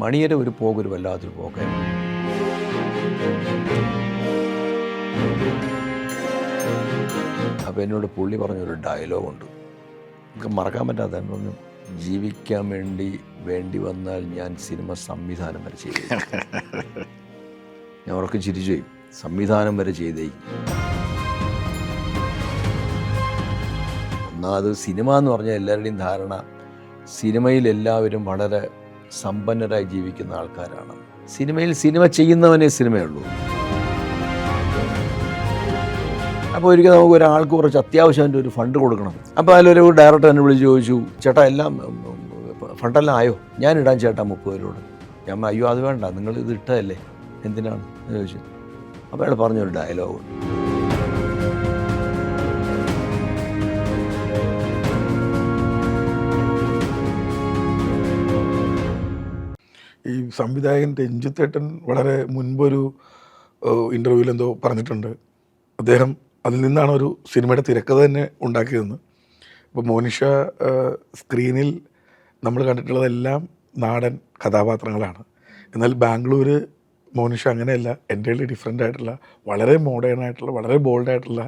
മണിയുടെ ഒരു പോക്കൊരു വല്ലാത്തൊരു പോക്കായിരുന്നു. അപ്പോൾ എന്നോട് പുള്ളി പറഞ്ഞൊരു ഡയലോഗുണ്ട്, നമുക്ക് മറക്കാൻ പറ്റാത്ത. പറഞ്ഞു, ജീവിക്കാൻ വേണ്ടി വന്നാൽ ഞാൻ സിനിമ സംവിധാനം വരെ ചെയ്തു. ഞാൻ ഉറക്കെ ചിരിച്ചു പോയി. സംവിധാനം വരെ ചെയ്തേക്കും. ഒന്നാമത് സിനിമ എന്ന് പറഞ്ഞാൽ എല്ലാവരുടെയും ധാരണ സിനിമയിൽ എല്ലാവരും വളരെ സമ്പന്നരായി ജീവിക്കുന്ന ആൾക്കാരാണ്. സിനിമയിൽ സിനിമ ചെയ്യുന്നവനേ സിനിമയുള്ളൂ. അപ്പോൾ ഒരിക്കൽ നമുക്ക് ഒരാൾക്ക് കുറച്ച് അത്യാവശ്യമായിട്ട് ഒരു ഫണ്ട് കൊടുക്കണം. അപ്പോൾ അതിലൊരു ഡയറക്ടർ എന്നെ വിളിച്ച് ചോദിച്ചു, ചേട്ടാ എല്ലാം ഫണ്ടെല്ലാം ആയോ? ഞാനിടാൻ ചേട്ടാ 30 രൂപ. ഞാൻ അയ്യോ അത് വേണ്ട, നിങ്ങൾ ഇത് ഇട്ടതല്ലേ, എന്തിനാണ് എന്ന് ചോദിച്ചു. അപ്പോൾ അയാൾ പറഞ്ഞൊരു ഡയലോഗ്, ഈ സംവിധായകൻ രഞ്ജിത്തേട്ടൻ വളരെ മുൻപൊരു ഇൻ്റർവ്യൂവിൽ എന്തോ പറഞ്ഞിട്ടുണ്ട്, അദ്ദേഹം അതിൽ നിന്നാണ് ഒരു സിനിമയുടെ തിരക്കഥ തന്നെ ഉണ്ടാക്കിയതെന്ന്. അപ്പോൾ മോനിഷ സ്ക്രീനിൽ നമ്മൾ കണ്ടിട്ടുള്ളതെല്ലാം നാടൻ കഥാപാത്രങ്ങളാണ്. എന്നാൽ ബാംഗ്ലൂർ മോനിഷ അങ്ങനെയല്ല, എൻ്റയർലി ഡിഫറെൻ്റ് ആയിട്ടുള്ള, വളരെ മോഡേൺ ആയിട്ടുള്ള, വളരെ ബോൾഡായിട്ടുള്ള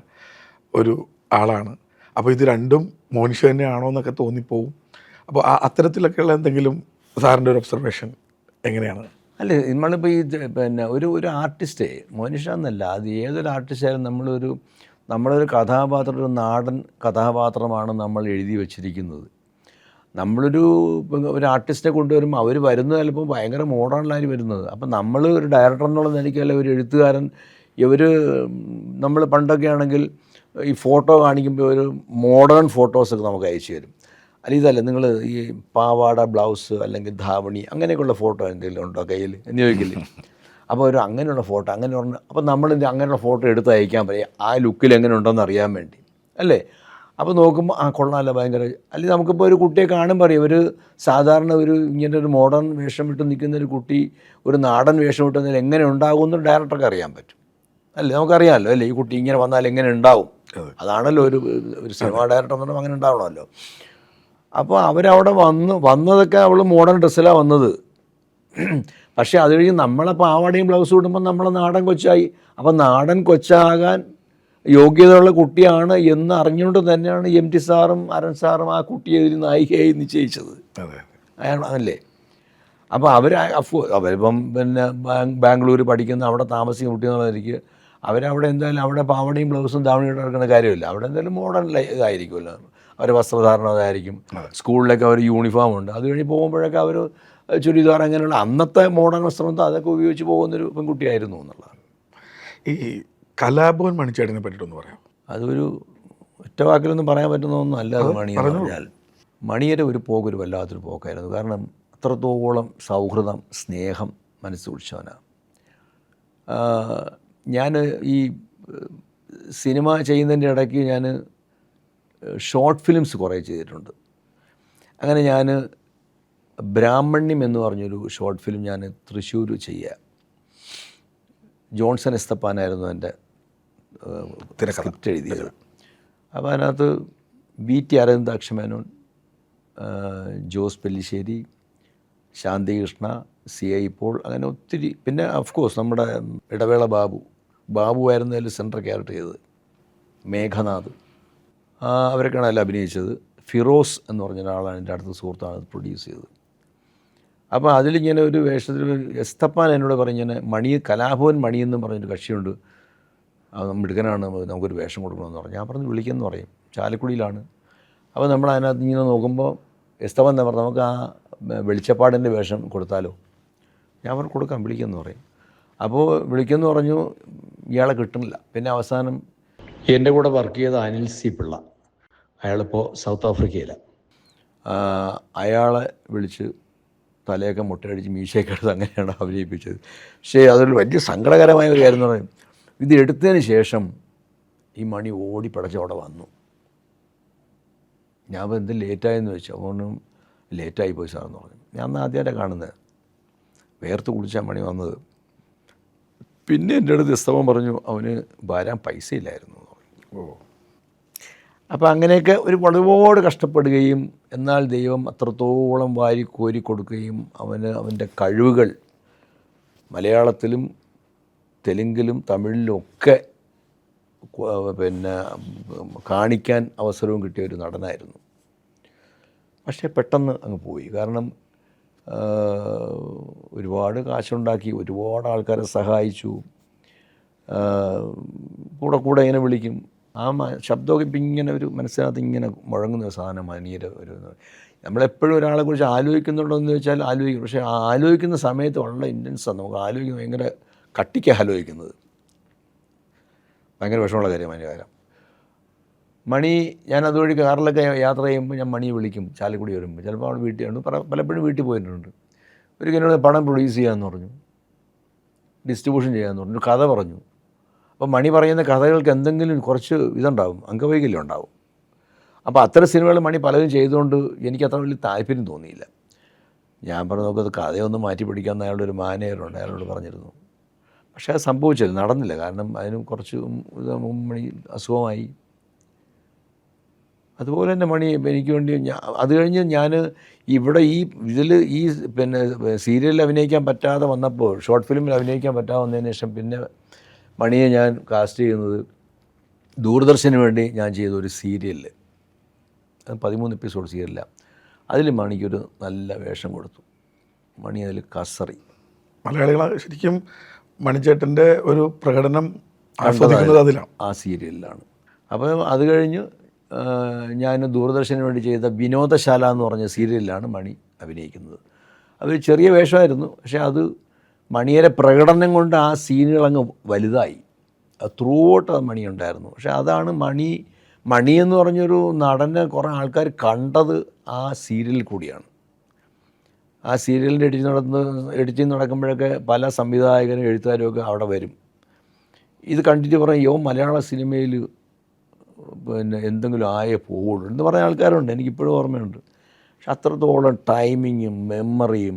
ഒരു ആളാണ്. അപ്പോൾ ഇത് രണ്ടും മോനിഷ തന്നെയാണോ എന്നൊക്കെ തോന്നിപ്പോവും. അപ്പോൾ അത്തരത്തിലൊക്കെയുള്ള എന്തെങ്കിലും സാറിൻ്റെ ഒരു ഒബ്സർവേഷൻ എങ്ങനെയാണ്? അല്ലേ, നമ്മളിപ്പോൾ ഈ പിന്നെ ഒരു ആർട്ടിസ്റ്റ്, മോനിഷ എന്നല്ല, അത് ഏതൊരു ആർട്ടിസ്റ്റായാലും നമ്മളൊരു കഥാപാത്രം, ഒരു നാടൻ കഥാപാത്രമാണ് നമ്മൾ എഴുതി വച്ചിരിക്കുന്നത്. നമ്മളൊരു ആർട്ടിസ്റ്റിനെ കൊണ്ടുവരുമ്പോൾ അവർ വരുന്നത് ചിലപ്പോൾ ഭയങ്കര മോഡേണിലാണ് വരുന്നത്. അപ്പം നമ്മൾ ഒരു ഡയറക്ടർ എന്നുള്ള നിലയ്ക്കല്ല, ഒരു എഴുത്തുകാരൻ, നമ്മൾ പണ്ടൊക്കെ ആണെങ്കിൽ ഈ ഫോട്ടോ കാണിക്കുമ്പോൾ ഒരു മോഡേൺ ഫോട്ടോസൊക്കെ നമുക്ക് അയച്ചു തരും. അല്ല ഇതല്ല, നിങ്ങൾ ഈ പാവാട ബ്ലൗസ് അല്ലെങ്കിൽ ധാവണി അങ്ങനെയൊക്കെയുള്ള ഫോട്ടോ എന്തെങ്കിലും ഉണ്ടോ കയ്യിൽ എന്ന് ചോദിക്കില്ലേ. അപ്പോൾ അങ്ങനെയുള്ള ഫോട്ടോ അങ്ങനെ പറഞ്ഞ, അപ്പോൾ നമ്മളിത് അങ്ങനെയുള്ള ഫോട്ടോ എടുത്ത് അയക്കാൻ പറയും, ആ ലുക്കിൽ എങ്ങനെ ഉണ്ടോയെന്ന് അറിയാൻ വേണ്ടി അല്ലേ. അപ്പോൾ നോക്കുമ്പോൾ കൊള്ളാമല്ല, ഭയങ്കര. അല്ലെങ്കിൽ നമുക്കിപ്പോൾ ഒരു കുട്ടിയെ കാണുമ്പോൾ പറയും, സാധാരണ ഇങ്ങനെ ഒരു മോഡേൺ വേഷം ഇട്ട് നിൽക്കുന്ന ഒരു കുട്ടി ഒരു നാടൻ വേഷം ഇട്ടുന്നതിൽ എങ്ങനെ ഉണ്ടാകുമെന്ന് ഡയറക്ടർക്ക് അറിയാൻ പറ്റും അല്ലേ. നമുക്കറിയാമല്ലോ അല്ലേ, ഈ കുട്ടി ഇങ്ങനെ വന്നാൽ എങ്ങനെ ഉണ്ടാവും. അതാണല്ലോ ഒരു സിനിമ ഡയറക്ടർ എന്ന് പറഞ്ഞാൽ അങ്ങനെ ഉണ്ടാവണമല്ലോ. അപ്പോൾ അവരവിടെ വന്നതൊക്കെ അവൾ മോഡേൺ ഡ്രസ്സിലാണ് വന്നത്. പക്ഷേ അത് കഴിഞ്ഞ് നമ്മളെ പാവാടയും ബ്ലൗസ് ഇടുമ്പോൾ നമ്മളെ നാടൻ കൊച്ചായി. അപ്പം നാടൻ കൊച്ചാകാൻ യോഗ്യതയുള്ള കുട്ടിയാണ് എന്ന് അറിഞ്ഞുകൊണ്ട് തന്നെയാണ് MT സാറും അരുൺ സാറും ആ കുട്ടിയെ ഒരു നായികയായി നിശ്ചയിച്ചത്. അല്ലേ. അപ്പോൾ അവരിപ്പം പിന്നെ ബാംഗ്ലൂർ പഠിക്കുന്ന, അവിടെ താമസിക്കുന്ന കുട്ടികളായിരിക്കും. അവരവിടെ എന്തായാലും അവിടെ പാവടയും ബ്ലൗസും ധാവണിയിട്ട് നടക്കുന്ന കാര്യമില്ല. അവിടെ എന്തായാലും മോഡേൺ ഇതായിരിക്കുമല്ലോ, അവരുടെ വസ്ത്രധാരണ അതായിരിക്കും. സ്കൂളിലൊക്കെ അവർ യൂണിഫോം ഉണ്ട്. അത് കഴിഞ്ഞ് പോകുമ്പോഴൊക്കെ അവർ ചുരിദാർ അങ്ങനെയുള്ള അന്നത്തെ മോഡേൺ വസ്ത്രം അതൊക്കെ ഉപയോഗിച്ച് പോകുന്നൊരു പെൺകുട്ടിയായിരുന്നു എന്നുള്ളതാണ്. ഈ കലാഭവൻ മണിച്ചേട്ടനെ പറ്റിയിട്ടൊന്ന് പറയാം. അതൊരു ഒറ്റ വാക്കിലൊന്നും പറയാൻ പറ്റുന്നതൊന്നും അല്ല. അത് മണി എന്ന് പറഞ്ഞാൽ മണിയുടെ ഒരു പോക്കൊരു വല്ലാത്തൊരു പോക്കായിരുന്നു. കാരണം അത്രത്തോളം സൗഹൃദം, സ്നേഹം മനസ്സ് പിടിച്ചവനാണ്. ഞാൻ ഈ സിനിമ ചെയ്യുന്നതിൻ്റെ ഇടയ്ക്ക് ഞാൻ ഷോർട്ട് ഫിലിംസ് കുറേ ചെയ്തിട്ടുണ്ട്. അങ്ങനെ ഞാൻ ബ്രാഹ്മണ്യം എന്ന് പറഞ്ഞൊരു ഷോർട്ട് ഫിലിം ഞാൻ തൃശ്ശൂർ ചെയ്യുക. ജോൺസൺ എസ്തപ്പാനായിരുന്നു എൻ്റെ സ്ക്രിപ്റ്റ് എഴുതിയത്. അപ്പോൾ അതിനകത്ത് VT അരവിന്ദാക്ഷ മേനോൻ, ജോസ് പെല്ലിശ്ശേരി, ശാന്തികൃഷ്ണ, CI പോൾ, അങ്ങനെ ഒത്തിരി. പിന്നെ ഓഫ്കോഴ്സ് നമ്മുടെ ഇടവേള ബാബുവായിരുന്നു അതിൽ സെൻട്രൽ ക്യാരക്ടർ ചെയ്തത്. മേഘനാഥ്, അവരൊക്കെയാണ് അതിൽ അഭിനയിച്ചത്. ഫിറോസ് എന്ന് പറഞ്ഞ ഒരാളാണ് എൻ്റെ അടുത്ത സുഹൃത്താണ് അത് പ്രൊഡ്യൂസ് ചെയ്തത്. അപ്പോൾ അതിലിങ്ങനെ ഒരു വേഷത്തിൽ എസ്തപ്പാൻ എന്നോട് പറഞ്ഞിങ്ങനെ കലാഭവൻ മണി എന്ന് പറഞ്ഞൊരു കക്ഷിയുണ്ട്, മിടുക്കനാണ്, നമുക്കൊരു വേഷം കൊടുക്കണമെന്ന് പറഞ്ഞു. ഞാൻ പറഞ്ഞു വിളിക്കുമെന്ന് പറയും, ചാലക്കുടിയിലാണ്. അപ്പോൾ നമ്മൾ അതിനകത്ത് ഇങ്ങനെ നോക്കുമ്പോൾ എസ്തപ്പാൻ എന്താ പറഞ്ഞു, നമുക്ക് ആ വെളിച്ചപ്പാടിൻ്റെ വേഷം കൊടുത്താലോ. ഞാൻ പറഞ്ഞു കൊടുക്കാം, വിളിക്കുമെന്ന് പറയും. അപ്പോൾ വിളിക്കുമെന്ന് പറഞ്ഞു, ഇയാളെ കിട്ടുന്നില്ല. പിന്നെ അവസാനം എൻ്റെ കൂടെ വർക്ക് ചെയ്ത അനിൽ C. പിള്ള, അയാളിപ്പോൾ സൗത്ത് ആഫ്രിക്കയിലാണ്. അയാളെ വിളിച്ച് തലയൊക്കെ മുട്ടയടിച്ച് മീശയൊക്കെ എടുത്ത് അങ്ങനെയാണ് അഭിനയിപ്പിച്ചത്. പക്ഷേ അതൊരു വലിയ സങ്കടകരമായ ഒരു കാര്യം എന്ന് പറയും, ഇത് എടുത്തതിന് ശേഷം ഈ മണി ഓടിപ്പടച്ച് അവിടെ വന്നു. ഞാൻ എന്ത് ലേറ്റായെന്ന് വെച്ചു. അതുകൊണ്ടും ലേറ്റായി പോയി സാറെന്ന് പറഞ്ഞു. ഞാൻ അന്ന് ആദ്യമായിട്ടാണ് കാണുന്നത്. വേർത്ത് കുളിച്ചാൽ മണി വന്നത്. പിന്നെ എൻ്റെ അടുത്ത് എസ്തവൻ പറഞ്ഞു, അവന് വരാൻ പൈസ ഇല്ലായിരുന്നു. അപ്പോൾ അങ്ങനെയൊക്കെ ഒരുപാട് കഷ്ടപ്പെടുകയും എന്നാൽ ദൈവം അത്രത്തോളം വാരി കോരി കൊടുക്കുകയും അവൻ്റെ കഴിവുകൾ മലയാളത്തിലും തെലുങ്കിലും തമിഴിലും ഒക്കെ പിന്നെ കാണിക്കാൻ അവസരവും കിട്ടിയ ഒരു നടനായിരുന്നു. പക്ഷേ പെട്ടെന്ന് അങ്ങ് പോയി. കാരണം ഒരുപാട് കാശുണ്ടാക്കി, ഒരുപാട് ആൾക്കാരെ സഹായിച്ചു, കൂടെ ഇങ്ങനെ വിളിക്കും. ആ ശബ്ദമൊക്കെ ഇപ്പം ഇങ്ങനെ ഒരു മനസ്സിനകത്ത് ഇങ്ങനെ മുഴങ്ങുന്ന ഒരു സാധനം മനീര ഒരു നമ്മളെപ്പോഴും ഒരാളെക്കുറിച്ച് ആലോചിക്കുന്നുണ്ടോ എന്ന് ചോദിച്ചാൽ ആലോചിക്കും. പക്ഷേ ആലോചിക്കുന്ന സമയത്ത് വളരെ ഇൻറ്റൻസാണ്. നമുക്ക് ആലോചിക്കുന്നത് ഭയങ്കര കട്ടിക്ക് ആലോചിക്കുന്നത് ഭയങ്കര വിഷമമുള്ള കാര്യമാണ് കാര്യം. മണി ഞാൻ അതുവഴി കാറിലൊക്കെ യാത്ര ചെയ്യുമ്പോൾ ഞാൻ മണിയെ വിളിക്കും. ചാലക്കുടി വരുമ്പോൾ ചിലപ്പോൾ അവിടെ വീട്ടിൽ ഉണ്ട്, പലപ്പോഴും വീട്ടിൽ പോയിട്ടുണ്ട്. ഒരിക്കലും പടം പ്രൊഡ്യൂസ് ചെയ്യാമെന്ന് പറഞ്ഞു, ഡിസ്ട്രിബ്യൂഷൻ ചെയ്യാമെന്ന് പറഞ്ഞു, ഒരു കഥ പറഞ്ഞു. അപ്പോൾ മണി പറയുന്ന കഥകൾക്ക് എന്തെങ്കിലും കുറച്ച് ഇതുണ്ടാവും, അംഗവൈകല്യം ഉണ്ടാവും. അപ്പോൾ അത്തരം സിനിമകൾ മണി പലതും ചെയ്തുകൊണ്ട് എനിക്ക് അത്ര വലിയ താല്പര്യം തോന്നിയില്ല. ഞാൻ പറഞ്ഞു നോക്കത് കഥയൊന്നും മാറ്റി പിടിക്കാമെന്ന് അയാളുടെ ഒരു മാനേജറുണ്ട്, അയാളോട് പറഞ്ഞിരുന്നു. പക്ഷേ അത് സംഭവിച്ചില്ല, നടന്നില്ല. കാരണം അതിന് കുറച്ച് മണി അസുഖമായി. അതുപോലെ തന്നെ മണി എനിക്ക് വേണ്ടി അത് കഴിഞ്ഞ് ഞാൻ ഇവിടെ ഈ പിന്നെ സീരിയലിൽ അഭിനയിക്കാൻ പറ്റാതെ വന്നപ്പോൾ, ഷോർട്ട് ഫിലിമിൽ അഭിനയിക്കാൻ പറ്റാതെ വന്നതിന് ശേഷം പിന്നെ മണിയെ ഞാൻ കാസ്റ്റ് ചെയ്യുന്നത് ദൂരദർശന് വേണ്ടി ഞാൻ ചെയ്ത ഒരു സീരിയലിൽ, അത് 13 എപ്പിസോഡ് സീരിയലാണ്. അതിൽ മണിക്കൊരു നല്ല വേഷം കൊടുത്തു. മണി അതിൽ കസറി. മലയാളികൾ ശരിക്കും മണിച്ചേട്ടൻ്റെ ഒരു പ്രകടനം ആസ്വദിക്കുന്നത് അതിലാണ്, ആ സീരിയലിലാണ്. അപ്പോൾ അത് കഴിഞ്ഞ് ഞാൻ ദൂരദർശന് വേണ്ടി ചെയ്ത വിനോദശാല എന്ന് പറഞ്ഞ സീരിയലിലാണ് മണി അഭിനയിക്കുന്നത്. അതൊരു ചെറിയ വേഷമായിരുന്നു, പക്ഷേ അത് മണിയുടെ പ്രകടനം കൊണ്ട് ആ സീനുകളങ്ങ് വലുതായി. ത്രൂ ഔട്ട് അത് മണി ഉണ്ടായിരുന്നു. പക്ഷേ അതാണ് മണി എന്ന് പറഞ്ഞൊരു നടനെ കുറേ ആൾക്കാർ കണ്ടത് ആ സീരിയലിൽ കൂടിയാണ്. ആ സീരിയലിൻ്റെ എഡിറ്റിംഗ് നടക്കുമ്പോഴൊക്കെ പല സംവിധായകരും എഴുത്തുകാരും ഒക്കെ അവിടെ വരും. ഇത് കണ്ടിട്ട് പറയും മലയാള സിനിമയിൽ പിന്നെ എന്തെങ്കിലും ആയേ പോവുള്ളൂ എന്ന് പറഞ്ഞ ആൾക്കാരുണ്ട്, എനിക്കിപ്പോഴും ഓർമ്മയുണ്ട്. പക്ഷെ അത്രത്തോളം ടൈമിങ്ങും മെമ്മറിയും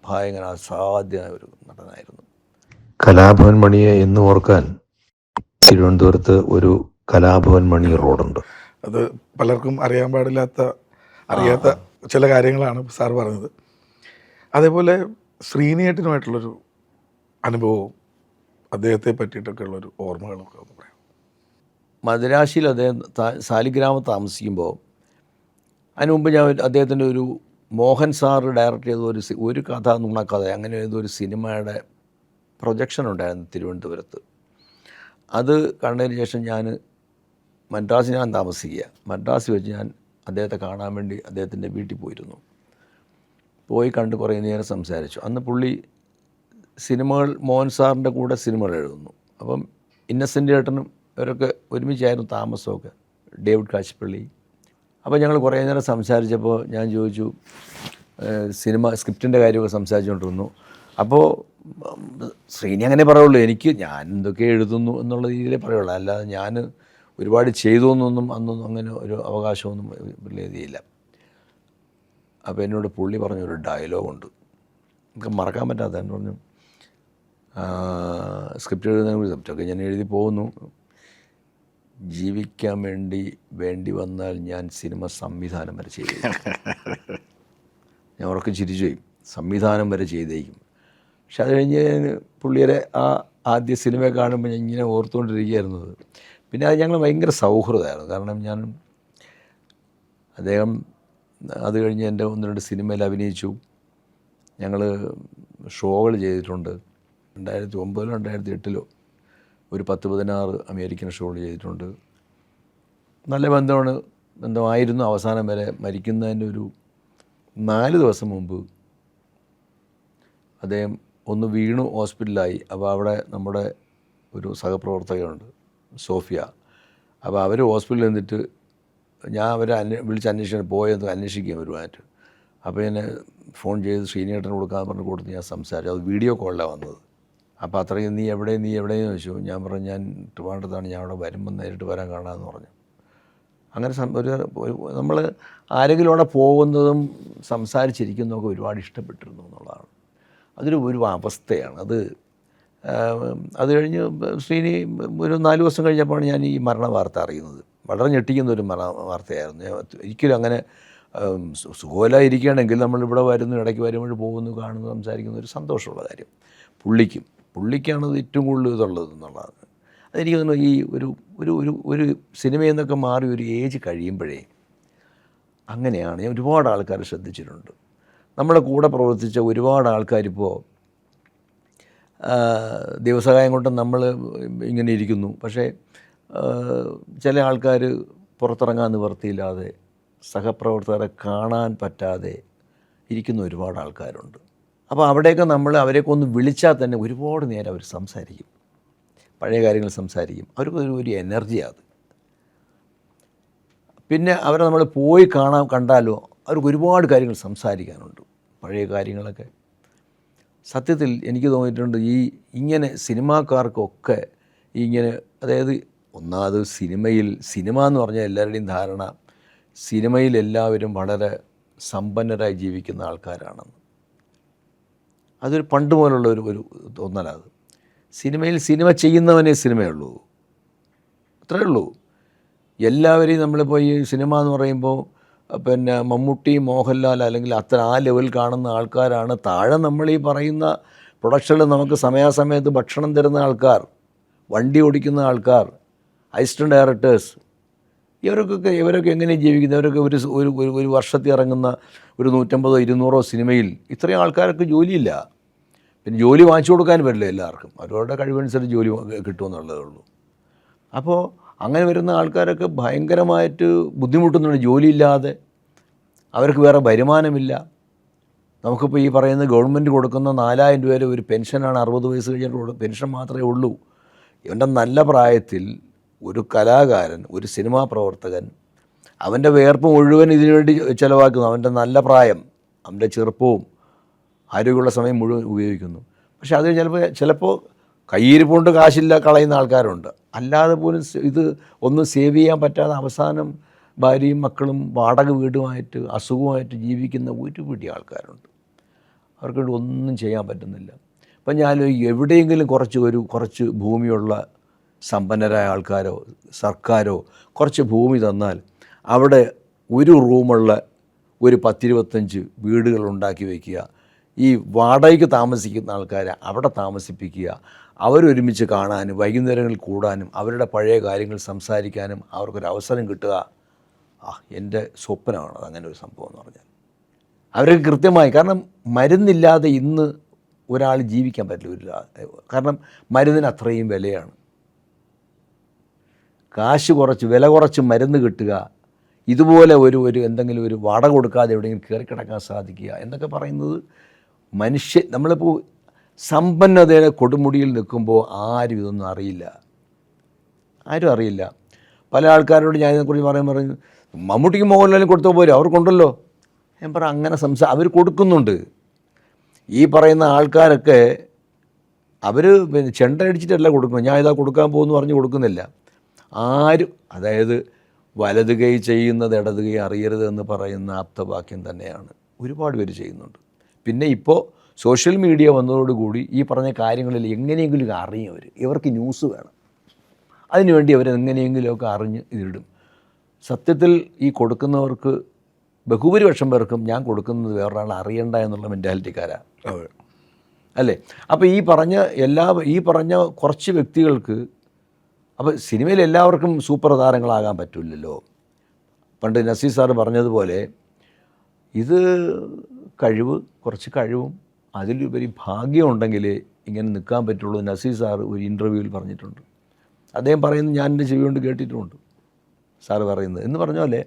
ഭയങ്കര അസാധ്യമായ ഒരു നടനായിരുന്നു. കലാഭവൻ മണിയെ എന്ന് ഓർക്കാൻ തിരുവനന്തപുരത്ത് ഒരു കലാഭവൻ മണി റോഡുണ്ട്. അത് പലർക്കും അറിയാത്ത ചില കാര്യങ്ങളാണ് സാർ പറഞ്ഞത്. അതേപോലെ ശ്രീനിയേട്ടനുമായിട്ടുള്ളൊരു അനുഭവവും അദ്ദേഹത്തെ പറ്റിയിട്ടൊക്കെ ഉള്ളൊരു ഓർമ്മകളൊക്കെ ഒന്ന് പറയാം. മദ്രാശിയിൽ അദ്ദേഹം സാലിഗ്രാമം താമസിക്കുമ്പോൾ അതിന് മുമ്പ് ഞാൻ അദ്ദേഹത്തിൻ്റെ ഒരു മോഹൻ സാർ ഡയറക്റ്റ് ചെയ്ത ഒരു കഥ നുണക്കഥ അങ്ങനെ ഏതൊരു സിനിമയുടെ പ്രൊജക്ഷൻ ഉണ്ടായിരുന്നു തിരുവനന്തപുരത്ത്. അത് കണ്ടതിന് ശേഷം മദ്രാസിൽ ഞാൻ താമസിക്കുക. മദ്രാസിൽ വെച്ച് ഞാൻ അദ്ദേഹത്തെ കാണാൻ വേണ്ടി അദ്ദേഹത്തിൻ്റെ വീട്ടിൽ പോയിരുന്നു. പോയി കണ്ട് കുറേ നേരം സംസാരിച്ചു. അന്ന് പുള്ളി സിനിമകൾ മോഹൻ സാറിൻ്റെ കൂടെ സിനിമകൾ എഴുതുന്നു. അപ്പം ഇന്നസെൻ്റ് ഏട്ടനും ഇവരൊക്കെ ഒരുമിച്ചായിരുന്നു താമസമൊക്കെ, ഡേവിഡ് കാശിപ്പള്ളി. അപ്പോൾ ഞങ്ങൾ കുറേ നേരം സംസാരിച്ചപ്പോൾ ഞാൻ ചോദിച്ചു, സിനിമ സ്ക്രിപ്റ്റിൻ്റെ കാര്യമൊക്കെ സംസാരിച്ചുകൊണ്ടിരുന്നു. അപ്പോൾ ശ്രീനി അങ്ങനെ പറയുള്ളൂ, ഞാൻ എന്തൊക്കെ എഴുതുന്നു എന്നുള്ള രീതിയിലേ പറയുള്ളൂ, അല്ലാതെ ഞാൻ ഒരുപാട് ചെയ്തു എന്നൊന്നും അന്നൊന്നും അങ്ങനെ ഒരു അവകാശമൊന്നും എഴുതിയില്ല. അപ്പോൾ എന്നോട് പുള്ളി പറഞ്ഞൊരു ഡയലോഗുണ്ട്, നമുക്ക് മറക്കാൻ പറ്റാത്ത. എന്ന് പറഞ്ഞു, സ്ക്രിപ്റ്റ് എഴുതുന്ന സ്ക്രിപ്റ്റൊക്കെ ഞാൻ എഴുതി പോകുന്നു, ജീവിക്കാൻ വേണ്ടി വന്നാൽ ഞാൻ സിനിമ സംവിധാനം വരെ ചെയ്തേക്കും. ഞാൻ ഉറക്കെ ചിരിച്ചു പോയി, സംവിധാനം വരെ ചെയ്തേക്കും. പക്ഷെ അത് കഴിഞ്ഞ് പുള്ളിയുടെ ആ ആദ്യ സിനിമ കാണുമ്പോൾ ഞാൻ ഇങ്ങനെ ഓർത്തുകൊണ്ടിരിക്കുകയായിരുന്നത്. പിന്നെ അത് ഞങ്ങൾ ഭയങ്കര സൗഹൃദമായിരുന്നു. കാരണം അദ്ദേഹം അത് കഴിഞ്ഞ് എൻ്റെ 1-2 സിനിമയിൽ അഭിനയിച്ചു. ഞങ്ങൾ ഷോകൾ ചെയ്തിട്ടുണ്ട്. 2009 2008 ഒരു 10-16 അമേരിക്കൻ ഷോകൾ ചെയ്തിട്ടുണ്ട്. നല്ല ബന്ധമായിരുന്നു അവസാനം വരെ. മരിക്കുന്നതിൻ്റെ ഒരു 4 ദിവസം മുമ്പ് അദ്ദേഹം ഒന്ന് വീണു, ഹോസ്പിറ്റലായി. അപ്പോൾ അവിടെ നമ്മുടെ ഒരു സഹപ്രവർത്തകയുണ്ട്, സോഫിയ. അപ്പോൾ അവർ ഹോസ്പിറ്റലിൽ നിന്നിട്ട് ഞാൻ അവരെ വിളിച്ച് പോയെന്ന് അന്വേഷിക്കുകയും വരുവാനായിട്ട്. അപ്പോൾ എന്നെ ഫോൺ ചെയ്ത് ശ്രീനിയേട്ടന് കൊടുക്കാൻ പറഞ്ഞ് കൊടുത്ത് ഞാൻ സംസാരിച്ചു. അത് വീഡിയോ കോളിലാണ് വന്നത്. അപ്പോൾ അത്രയും നീ എവിടെയെന്ന് ചോദിച്ചു. ഞാൻ പറഞ്ഞു, ഞാൻ ട്രിവാൻഡ്രത്താണ്, ഞാൻ അവിടെ വരുമ്പോൾ നേരിട്ട് വരാൻ കാണാമെന്ന് പറഞ്ഞു. അങ്ങനെ നമ്മൾ ആരെങ്കിലും അവിടെ പോകുന്നതും സംസാരിച്ചിരിക്കുന്നതൊക്കെ ഒരുപാട് ഇഷ്ടപ്പെട്ടിരുന്നു എന്നുള്ളതാണ്. ഒരു അവസ്ഥയാണ് അത്. അത് കഴിഞ്ഞ് ശ്രീനി ഒരു 4 ദിവസം കഴിഞ്ഞപ്പോഴാണ് ഞാൻ ഈ മരണ വാർത്ത അറിയുന്നത്. വളരെ ഞെട്ടിക്കുന്ന ഒരു വാർത്തയായിരുന്നു. ഒരിക്കലും അങ്ങനെ സുഖമില്ലാതെ ഇരിക്കുകയാണെങ്കിൽ നമ്മളിവിടെ വരുന്നു, ഇടയ്ക്ക് വരുമ്പോൾ പോകുന്നു, കാണുന്നു, സംസാരിക്കുന്ന ഒരു സന്തോഷമുള്ള കാര്യം. പുള്ളിക്കാണ് ഇത് ഏറ്റവും കൂടുതൽ ഇതുള്ളത് എന്നുള്ളതാണ്. അതെനിക്ക് തോന്നുന്നു ഈ ഒരു ഒരു ഒരു ഒരു സിനിമയിൽ നിന്നൊക്കെ മാറി ഒരു ഏജ് കഴിയുമ്പോഴേ അങ്ങനെയാണ്. ഞാൻ ഒരുപാട് ആൾക്കാർ ശ്രദ്ധിച്ചിട്ടുണ്ട്. നമ്മളെ കൂടെ പ്രവർത്തിച്ച ഒരുപാട് ആൾക്കാരിപ്പോൾ ദൈവസഹായം കൊണ്ട് നമ്മൾ ഇങ്ങനെ ഇരിക്കുന്നു. പക്ഷേ ചില ആൾക്കാർ പുറത്തിറങ്ങാൻ നിവർത്തിയില്ലാതെ, സഹപ്രവർത്തകരെ കാണാൻ പറ്റാതെ ഇരിക്കുന്ന ഒരുപാട് ആൾക്കാരുണ്ട്. അപ്പോൾ അവിടെയൊക്കെ നമ്മൾ അവരെയൊക്കെ ഒന്ന് വിളിച്ചാൽ തന്നെ ഒരുപാട് നേരം അവർ സംസാരിക്കും, പഴയ കാര്യങ്ങൾ സംസാരിക്കും. അവർക്ക് ഒരു എനർജിയാണ്. പിന്നെ അവരെ നമ്മൾ പോയി കണ്ടാലോ അവർക്ക് ഒരുപാട് കാര്യങ്ങൾ സംസാരിക്കാനുണ്ട്, പഴയ കാര്യങ്ങളൊക്കെ. സത്യത്തിൽ എനിക്ക് തോന്നിയിട്ടുണ്ട് ഇങ്ങനെ സിനിമാക്കാർക്കൊക്കെ ഇങ്ങനെ, അതായത് ഒന്നാമത് സിനിമ എന്ന് പറഞ്ഞാൽ എല്ലാവരുടെയും ധാരണ സിനിമയിൽ എല്ലാവരും വളരെ സമ്പന്നരായി ജീവിക്കുന്ന ആൾക്കാരാണെന്ന്. അതൊരു പണ്ട് പോലുള്ള ഒരു തോന്നലാണ്. സിനിമ ചെയ്യുന്നവനേ സിനിമയുള്ളൂ, അത്രയേ ഉള്ളൂ. എല്ലാവരെയും നമ്മളിപ്പോൾ ഈ സിനിമ എന്ന് പറയുമ്പോൾ പിന്നെ മമ്മൂട്ടി, മോഹൻലാൽ അല്ലെങ്കിൽ ആ ലെവൽ കാണുന്ന ആൾക്കാരാണ്. താഴെ നമ്മൾ ഈ പറയുന്ന പ്രൊഡക്ഷനിൽ നമുക്ക് സമയാസമയത്ത് ഭക്ഷണം തരുന്ന ആൾക്കാർ, വണ്ടി ഓടിക്കുന്ന ആൾക്കാർ, അസിസ്റ്റൻറ്റ് ഡയറക്ടേഴ്സ്, ഇവരൊക്കെ എങ്ങനെ ജീവിക്കുന്നത്? അവരൊക്കെ ഒരു വർഷത്തിൽ ഇറങ്ങുന്ന ഒരു 150-200 സിനിമയിൽ ഇത്രയും ആൾക്കാർക്ക് ജോലിയില്ല. പിന്നെ ജോലി വാങ്ങിച്ചു കൊടുക്കാൻ പറ്റില്ല എല്ലാവർക്കും, അവരവരുടെ കഴിവനുസരിച്ച് ജോലി കിട്ടുമെന്നുള്ളതേ ഉള്ളൂ. അപ്പോൾ അങ്ങനെ വരുന്ന ആൾക്കാരൊക്കെ ഭയങ്കരമായിട്ട് ബുദ്ധിമുട്ടുന്നുണ്ട്. ജോലിയില്ലാതെ അവർക്ക് വേറെ വരുമാനമില്ല. നമുക്കിപ്പോൾ ഈ പറയുന്ന ഗവൺമെൻറ് കൊടുക്കുന്ന 4000 രൂപ വരെ ഒരു പെൻഷനാണ്. 60 വയസ്സ് കഴിഞ്ഞിട്ട് പെൻഷൻ മാത്രമേ ഉള്ളൂ. ഇവൻ്റെ നല്ല പ്രായത്തിൽ ഒരു കലാകാരൻ, ഒരു സിനിമാ പ്രവർത്തകൻ അവൻ്റെ വേർപ്പ് മുഴുവൻ ഇതിനുവേണ്ടി ചിലവാക്കുന്നു. അവൻ്റെ നല്ല പ്രായം, അവൻ്റെ ചെറുപ്പവും ആരോഗ്യമുള്ള സമയം മുഴുവൻ ഉപയോഗിക്കുന്നു. പക്ഷെ അത് ചിലപ്പോൾ കയ്യിരിപ്പുണ്ട് കാശില്ല കളയുന്ന ആൾക്കാരുണ്ട്. അല്ലാതെ പോലും ഇത് ഒന്നും സേവ് ചെയ്യാൻ പറ്റാതെ അവസാനം ഭാര്യയും മക്കളും വാടക വീടുമായിട്ട് അസുഖമായിട്ട് ജീവിക്കുന്ന ഒരു പിടി ആൾക്കാരുണ്ട്. അവർക്ക് ഒന്നും ചെയ്യാൻ പറ്റുന്നില്ല. അപ്പം ഞാൻ എവിടെയെങ്കിലും കുറച്ച് ഭൂമിയുള്ള സമ്പന്നരായ ആൾക്കാരോ സർക്കാരോ കുറച്ച് ഭൂമി തന്നാൽ അവിടെ ഒരു റൂമുള്ള ഒരു 10-25 വീടുകൾ ഉണ്ടാക്കി വയ്ക്കുക. ഈ വാടകയ്ക്ക് താമസിക്കുന്ന ആൾക്കാരെ അവിടെ താമസിപ്പിക്കുക. അവരൊരുമിച്ച് കാണാനും വൈകുന്നേരങ്ങളിൽ കൂടാനും അവരുടെ പഴയ കാര്യങ്ങൾ സംസാരിക്കാനും അവർക്കൊരവസരം കിട്ടുക എൻ്റെ സ്വപ്നമാണ് അങ്ങനെ ഒരു സംഭവം എന്ന് പറഞ്ഞാൽ. അവർക്ക് കൃത്യമായി, കാരണം മരുന്നില്ലാതെ ഇന്ന് ഒരാൾ ജീവിക്കാൻ പറ്റില്ല. കാരണം മരുന്നിന് അത്രയും വിലയാണ്. വില കുറച്ച് മരുന്ന് കിട്ടുക, ഇതുപോലെ ഒരു എന്തെങ്കിലും ഒരു വാടക കൊടുക്കാതെ എവിടെയെങ്കിലും കയറിക്കിടക്കാൻ സാധിക്കുക എന്നൊക്കെ പറയുന്നത് നമ്മളിപ്പോൾ സമ്പന്നതയുടെ കൊടുമുടിയിൽ നിൽക്കുമ്പോൾ ആരും ഇതൊന്നും അറിയില്ല. പല ആൾക്കാരോട് ഞാൻ ഇതിനെക്കുറിച്ച് പറഞ്ഞു, മമ്മൂട്ടിക്ക് മോഹൻലാലിന് കൊടുത്താൽ പോരെ, അവർക്കുണ്ടല്ലോ. ഞാൻ അങ്ങനെ അവർ കൊടുക്കുന്നുണ്ട്. ഈ പറയുന്ന ആൾക്കാരൊക്കെ അവർ പിന്നെ ചെണ്ട അടിച്ചിട്ടല്ല കൊടുക്കുന്നത്. ഞാൻ ഇതാ കൊടുക്കാൻ പോകുമെന്ന് പറഞ്ഞ് കൊടുക്കുന്നില്ല ആരും. അതായത് വലത് കൈ ചെയ്യുന്നത് ഇടത് കൈ അറിയരുത് എന്ന് പറയുന്ന ആപ്തവാക്യം തന്നെയാണ് ഒരുപാട് പേര് ചെയ്യുന്നുണ്ട്. പിന്നെ ഇപ്പോൾ സോഷ്യൽ മീഡിയ വന്നതോടുകൂടി ഈ പറഞ്ഞ കാര്യങ്ങളിൽ എങ്ങനെയെങ്കിലും അറിയും. ഇവർക്ക് ന്യൂസ് വേണം, അതിനുവേണ്ടി അവരെങ്ങനെയെങ്കിലുമൊക്കെ അറിഞ്ഞ് ഇതിടും. സത്യത്തിൽ ഈ കൊടുക്കുന്നവർക്ക് ബഹുഭൂരിപക്ഷം പേർക്കും ഞാൻ കൊടുക്കുന്നത് വേറൊരാൾ അറിയണ്ട എന്നുള്ള മെൻറ്റാലിറ്റിക്കാരാണ് അല്ലേ? അപ്പോൾ ഈ പറഞ്ഞ കുറച്ച് വ്യക്തികൾക്ക്, അപ്പോൾ സിനിമയിൽ എല്ലാവർക്കും സൂപ്പർ താരങ്ങളാകാൻ പറ്റില്ലല്ലോ. പണ്ട് നസീർ സാറ് പറഞ്ഞതുപോലെ ഇത് കുറച്ച് കഴിവും അതിലുപരി ഭാഗ്യം ഉണ്ടെങ്കിൽ ഇങ്ങനെ നിൽക്കാൻ പറ്റുള്ളൂ. നസീർ സാറ് ഒരു ഇൻ്റർവ്യൂവിൽ പറഞ്ഞിട്ടുണ്ട്. അദ്ദേഹം പറയുന്നത് ഞാൻ എൻ്റെ ചെവി കൊണ്ട് കേട്ടിട്ടുമുണ്ട് സാറ് പറയുന്നത്. എന്ന് പറഞ്ഞ പോലെ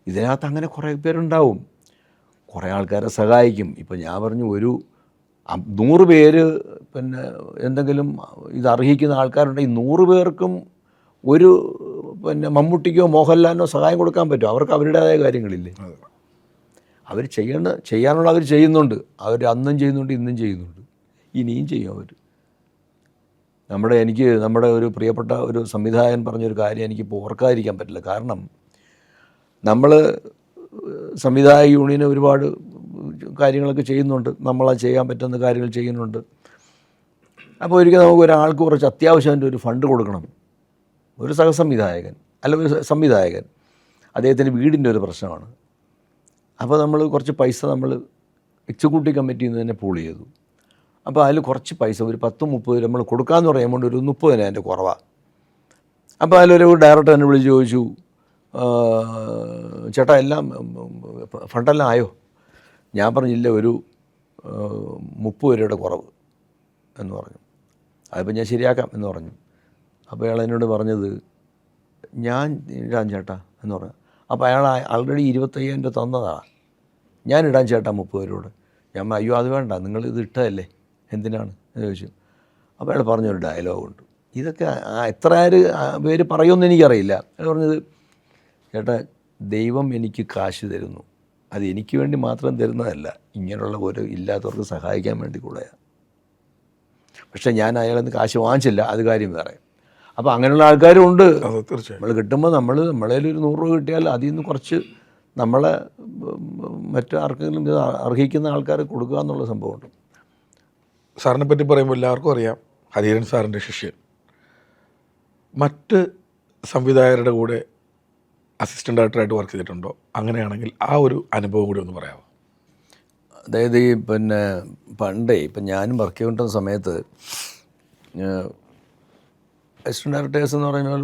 ഇതിനകത്ത് അങ്ങനെ കുറേ പേരുണ്ടാവും, കുറേ ആൾക്കാരെ സഹായിക്കും. ഇപ്പോൾ ഞാൻ പറഞ്ഞു 100 പേര് പിന്നെ എന്തെങ്കിലും ഇത് അർഹിക്കുന്ന ആൾക്കാരുണ്ടെങ്കിൽ 100 പേർക്കും പിന്നെ മമ്മൂട്ടിക്കോ മോഹൻലാലിനോ സഹായം കൊടുക്കാൻ പറ്റും. അവർക്ക് അവരുടേതായ കാര്യങ്ങളില്ലേ, അവർ ചെയ്യാനുള്ള അവർ ചെയ്യുന്നുണ്ട്. അവർ അന്നും ചെയ്യുന്നുണ്ട്, ഇന്നും ചെയ്യുന്നുണ്ട്, ഇനിയും ചെയ്യും അവർ. നമ്മുടെ ഒരു പ്രിയപ്പെട്ട ഒരു സംവിധായകൻ പറഞ്ഞൊരു കാര്യം എനിക്കിപ്പോൾ ഓർക്കാതിരിക്കാൻ പറ്റില്ല. കാരണം നമ്മൾ സംവിധായക യൂണിയന് ഒരുപാട് കാര്യങ്ങളൊക്കെ ചെയ്യുന്നുണ്ട്, നമ്മളത് ചെയ്യാൻ പറ്റുന്ന കാര്യങ്ങൾ ചെയ്യുന്നുണ്ട്. അപ്പോൾ ഒരിക്കൽ നമുക്ക് ഒരാൾക്ക് കുറച്ച് അത്യാവശ്യമായിട്ട് ഒരു ഫണ്ട് കൊടുക്കണം, ഒരു സഹസംവിധായകൻ. അല്ല ഒരു സംവിധായകൻ, അദ്ദേഹത്തിൻ്റെ വീടിൻ്റെ ഒരു പ്രശ്നമാണ്. അപ്പോൾ നമ്മൾ കുറച്ച് പൈസ നമ്മൾ എക്സിക്യൂട്ടീവ് കമ്മിറ്റിയിൽ നിന്ന് തന്നെ പൂൾ ചെയ്തു. അപ്പോൾ അതിൽ കുറച്ച് പൈസ ഒരു 10-30 നമ്മൾ കൊടുക്കാമെന്ന് പറയുമ്പോൾ ഒരു 30 അതിൻ്റെ കുറവാണ്. അപ്പോൾ അതിലൊരു ഡയറക്ടർ എന്നെ വിളിച്ച് ചോദിച്ചു, ചേട്ടാ എല്ലാം ഫണ്ടെല്ലാം ആയോ? ഞാൻ പറഞ്ഞില്ല, ഒരു 30 രൂപയുടെ കുറവ് എന്ന് പറഞ്ഞു. അതിപ്പോൾ ഞാൻ ശരിയാക്കാം എന്ന് പറഞ്ഞു. അപ്പോൾ അയാൾ എന്നോട് പറഞ്ഞത്, ഞാൻ ഇടാൻ ചേട്ടാ എന്ന് പറഞ്ഞു. അപ്പോൾ അയാൾ ആൾറെഡി 25,000 രൂപ തന്നതാണ്. ഞാൻ ഇടാൻ ചേട്ടാ 30 രൂപയോട്. ഞാൻ അയ്യോ അത് വേണ്ട, നിങ്ങൾ ഇത് ഇട്ടതല്ലേ, എന്തിനാണ് എന്ന് ചോദിച്ചു. അപ്പോൾ അയാൾ പറഞ്ഞൊരു ഡയലോഗുണ്ട്, ഇതൊക്കെ എത്ര പേര് പറയുമെന്ന് എനിക്കറിയില്ല. അയാൾ പറഞ്ഞത്, ചേട്ടാ ദൈവം എനിക്ക് കാശ് തരുന്നു, അത് എനിക്ക് വേണ്ടി മാത്രം തരുന്നതല്ല, ഇങ്ങനെയുള്ള ഓരോ ഇല്ലാത്തവർക്ക് സഹായിക്കാൻ വേണ്ടി കൂടെയാണ്. പക്ഷേ ഞാൻ അയാളിൽ നിന്ന് കാശ് വാങ്ങിച്ചില്ല, അത് കാര്യം വേറെ. അപ്പോൾ അങ്ങനെയുള്ള ആൾക്കാരും ഉണ്ട്. നമ്മൾ കിട്ടുമ്പോൾ നമ്മളതിൽ ഒരു 100 രൂപ കിട്ടിയാൽ അതിൽ നിന്ന് കുറച്ച് നമ്മളെ മറ്റാർക്കെങ്കിലും ഇത് അർഹിക്കുന്ന ആൾക്കാർ കൊടുക്കുക എന്നുള്ള സംഭവമുണ്ട്. സാറിനെ പറ്റി പറയുമ്പോൾ എല്ലാവർക്കും അറിയാം, ഹരിഹരൻ സാറിൻ്റെ ശിഷ്യൻ. മറ്റ് സംവിധായകരുടെ കൂടെ അസിസ്റ്റൻ്റ് ഡയറക്ടറായിട്ട് വർക്ക് ചെയ്തിട്ടുണ്ടോ? അങ്ങനെയാണെങ്കിൽ ആ ഒരു അനുഭവം കൂടി ഒന്ന് പറയാമോ? അതായത് ഈ പണ്ടേ ഇപ്പം ഞാനും വർക്ക് ചെയ്തുകൊണ്ടിരുന്ന സമയത്ത് അസിസ്റ്റൻ്റ് ഡയറക്ടേഴ്സ് എന്ന് പറഞ്ഞാൽ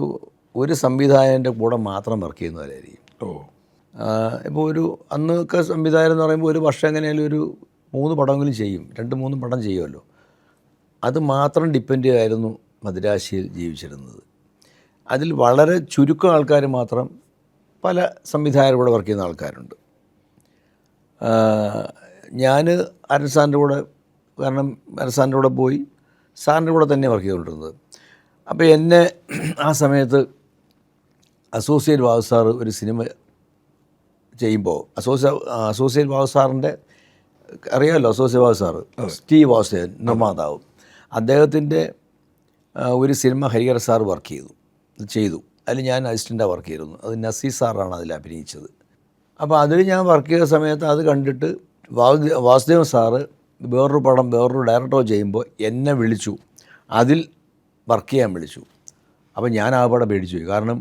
ഒരു സംവിധായകൻ്റെ കൂടെ മാത്രം വർക്ക് ചെയ്യുന്നവരായിരിക്കും. ഇപ്പോൾ അന്നൊക്കെ സംവിധായകൻ എന്ന് പറയുമ്പോൾ ഒരു വർഷം എങ്ങനെയാലും ഒരു 3 പടമെങ്കിലും ചെയ്യും, 2-3 പടം ചെയ്യുമല്ലോ. അത് മാത്രം ഡിപ്പെൻഡ് ചെയ്യായിരുന്നു മദിരാശിയിൽ ജീവിച്ചിരുന്നത്. അതിൽ വളരെ ചുരുക്കം ആൾക്കാർ മാത്രം പല സംവിധായകരുടെ കൂടെ വർക്ക് ചെയ്യുന്ന ആൾക്കാരുണ്ട്. ഞാൻ അരൻ സാറിൻ്റെ കൂടെ, കാരണം അരൻ സാറിൻ്റെ കൂടെ പോയി സാറിൻ്റെ കൂടെ തന്നെ വർക്ക് ചെയ്തുകൊണ്ടിരുന്നത്. അപ്പോൾ എന്നെ ആ സമയത്ത് അസോസിയേറ്റ് ബാബു സാർ ഒരു സിനിമ ചെയ്യുമ്പോൾ, അസോസിയേറ്റ് ബാബു സാറിൻ്റെ അറിയാമല്ലോ, associate Babu sir Steve Vasudevan നിർമ്മാതാവ്, അദ്ദേഹത്തിൻ്റെ ഒരു സിനിമ ഹരിഹരൻ സാർ ചെയ്തു. അതിൽ ഞാൻ അസിസ്റ്റൻ്റാണ് വർക്ക് ചെയ്തിരുന്നു. അത് നസീർ സാറാണ് അതിൽ അഭിനയിച്ചത്. അപ്പോൾ അതിൽ ഞാൻ വർക്ക് ചെയ്ത സമയത്ത് അത് കണ്ടിട്ട് വാസുദേവൻ സാറ് വേറൊരു ഡയറക്ടർ ചെയ്യുമ്പോൾ എന്നെ വിളിച്ചു, അതിൽ വർക്ക് ചെയ്യാൻ വിളിച്ചു. അപ്പോൾ ഞാൻ ആ പടം പേടിച്ചു പോയി. കാരണം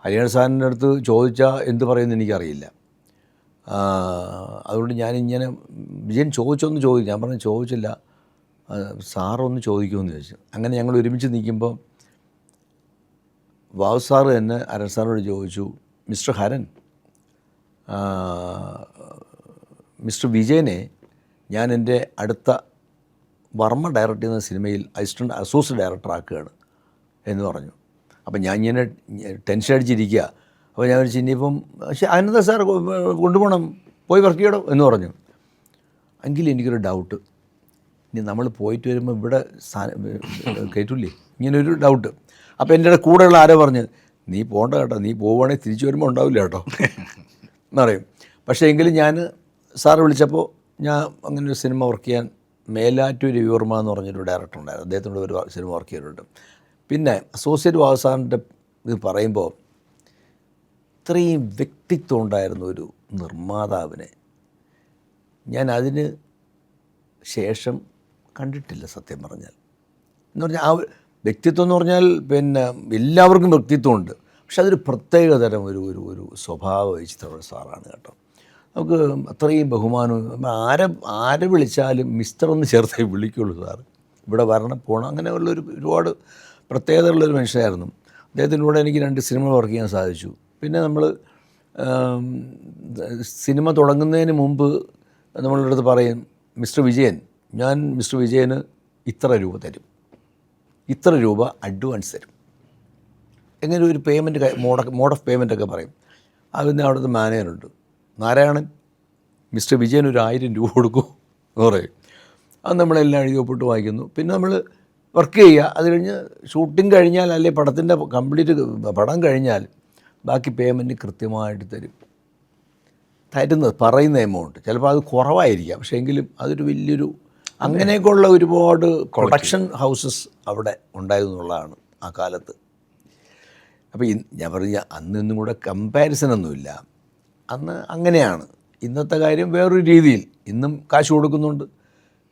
ഹരിഹരൻ സാറിൻ്റെ അടുത്ത് ചോദിച്ചാൽ എന്ത് പറയുമെന്ന് എനിക്കറിയില്ല. അതുകൊണ്ട് ഞാനിങ്ങനെ വിജയൻ ചോദിച്ചു. ഞാൻ പറഞ്ഞു ചോദിച്ചില്ല, സാറൊന്ന് ചോദിക്കുമെന്ന് ചോദിച്ചു. അങ്ങനെ ഞങ്ങൾ ഒരുമിച്ച് നിൽക്കുമ്പോൾ ബാബു സാറ് തന്നെ ഹരൻ സാറിനോട് ചോദിച്ചു, മിസ്റ്റർ ഹരൻ, മിസ്റ്റർ വിജയനെ ഞാൻ എൻ്റെ അടുത്ത വർമ്മ ഡയറക്റ്റ് ചെയ്യുന്ന സിനിമയിൽ അസോസിയേറ്റ് ഡയറക്ടർ ആക്കുകയാണ് എന്ന് പറഞ്ഞു. അപ്പം ഞാൻ ഇങ്ങനെ ടെൻഷൻ അടിച്ചിരിക്കുക. അപ്പോൾ ഞാൻ വിളിച്ചു, ഇനിയിപ്പം പക്ഷേ അനന്ത സാർ കൊണ്ടുപോകണം, പോയി വർക്ക് ചെയ്യണം എന്ന് പറഞ്ഞു. എങ്കിലും എനിക്കൊരു ഡൗട്ട്, ഇനി നമ്മൾ പോയിട്ട് വരുമ്പോൾ ഇവിടെ കയറ്റില്ലേ, ഇങ്ങനൊരു ഡൗട്ട്. അപ്പോൾ എൻ്റെ കൂടെയുള്ള ആരോ പറഞ്ഞ്, നീ പോകണ്ട കേട്ടോ, നീ പോവുകയാണെങ്കിൽ തിരിച്ചു വരുമ്പോൾ ഉണ്ടാവില്ല കേട്ടോ എന്നറിയും. പക്ഷേ എങ്കിലും ഞാൻ സാറ് വിളിച്ചപ്പോൾ ഞാൻ അങ്ങനെ ഒരു സിനിമ വർക്ക് ചെയ്യാൻ, മേലാറ്റൂർ രവിവർമ്മ എന്ന് പറഞ്ഞൊരു ഡയറക്ടർ ഉണ്ടായിരുന്നു, അദ്ദേഹത്തിനോട് ഒരു സിനിമ വർക്ക് ചെയ്തിട്ടുണ്ട്. പിന്നെ അസോസിയേറ്റ് ബാബു സാറിൻ്റെ ഇത് പറയുമ്പോൾ ഇത്രയും വ്യക്തിത്വം ഉണ്ടായിരുന്ന ഒരു നിർമ്മാതാവിനെ ഞാൻ അതിന് ശേഷം കണ്ടിട്ടില്ല സത്യം പറഞ്ഞാൽ. എന്ന് പറഞ്ഞാൽ ആ വ്യക്തിത്വം എന്ന് പറഞ്ഞാൽ എല്ലാവർക്കും വ്യക്തിത്വമുണ്ട്, പക്ഷെ അതൊരു പ്രത്യേകതരം ഒരു സ്വഭാവം വെച്ചിട്ടുള്ള സാറാണ് കേട്ടോ. നമുക്ക് അത്രയും ബഹുമാനവും, ആരെ വിളിച്ചാലും മിസ്റ്റർ എന്ന് ചേർത്തേ വിളിക്കുള്ളൂ സാറ്. ഇവിടെ വരണം പോകണം അങ്ങനെയുള്ള ഒരുപാട് പ്രത്യേകതയുള്ളൊരു മനുഷ്യനായിരുന്നു. അദ്ദേഹത്തിലൂടെ എനിക്ക് 2 സിനിമ വർക്ക് ചെയ്യാൻ സാധിച്ചു. പിന്നെ നമ്മൾ സിനിമ തുടങ്ങുന്നതിന് മുമ്പ് നമ്മളുടെ അടുത്ത് പറയും, മിസ്റ്റർ വിജയൻ, ഞാൻ മിസ്റ്റർ വിജയന് ഇത്ര രൂപ തരും, ഇത്ര രൂപ അഡ്വാൻസ് തരും, എങ്ങനെ ഒരു പേയ്മെൻറ്റ് മോഡ് ഓഫ് പേയ്മെൻറ്റൊക്കെ പറയും. അതിന് അവിടുത്തെ മാനേജറുണ്ട് നാരായണൻ, മിസ്റ്റർ വിജയൻ ഒരു 1000 രൂപ കൊടുക്കും എന്ന് പറയും. അത് നമ്മളെല്ലാം എഴുതി ഒപ്പിട്ട് വായിക്കുന്നു. പിന്നെ നമ്മൾ വർക്ക് ചെയ്യുക. അത് കഴിഞ്ഞ് ഷൂട്ടിംഗ് കഴിഞ്ഞാൽ, അല്ലെങ്കിൽ പടത്തിൻ്റെ പടം കഴിഞ്ഞാൽ ബാക്കി പേയ്മെൻറ്റ് കൃത്യമായിട്ട് പറയുന്ന എമൗണ്ട് ചിലപ്പോൾ അത് കുറവായിരിക്കാം, പക്ഷേ എങ്കിലും അതൊരു വലിയൊരു അങ്ങനെയൊക്കെയുള്ള ഒരുപാട് പ്രൊഡക്ഷൻ ഹൗസസ് അവിടെ ഉണ്ടായിരുന്നുള്ളതാണ് ആ കാലത്ത്. അപ്പോൾ ഞാൻ പറഞ്ഞ അന്നൊന്നും കൂടെ കമ്പാരിസനൊന്നുമില്ല, അന്ന് അങ്ങനെയാണ്. ഇന്നത്തെ കാര്യം വേറൊരു രീതിയിൽ ഇന്നും കാശ് കൊടുക്കുന്നുണ്ട്.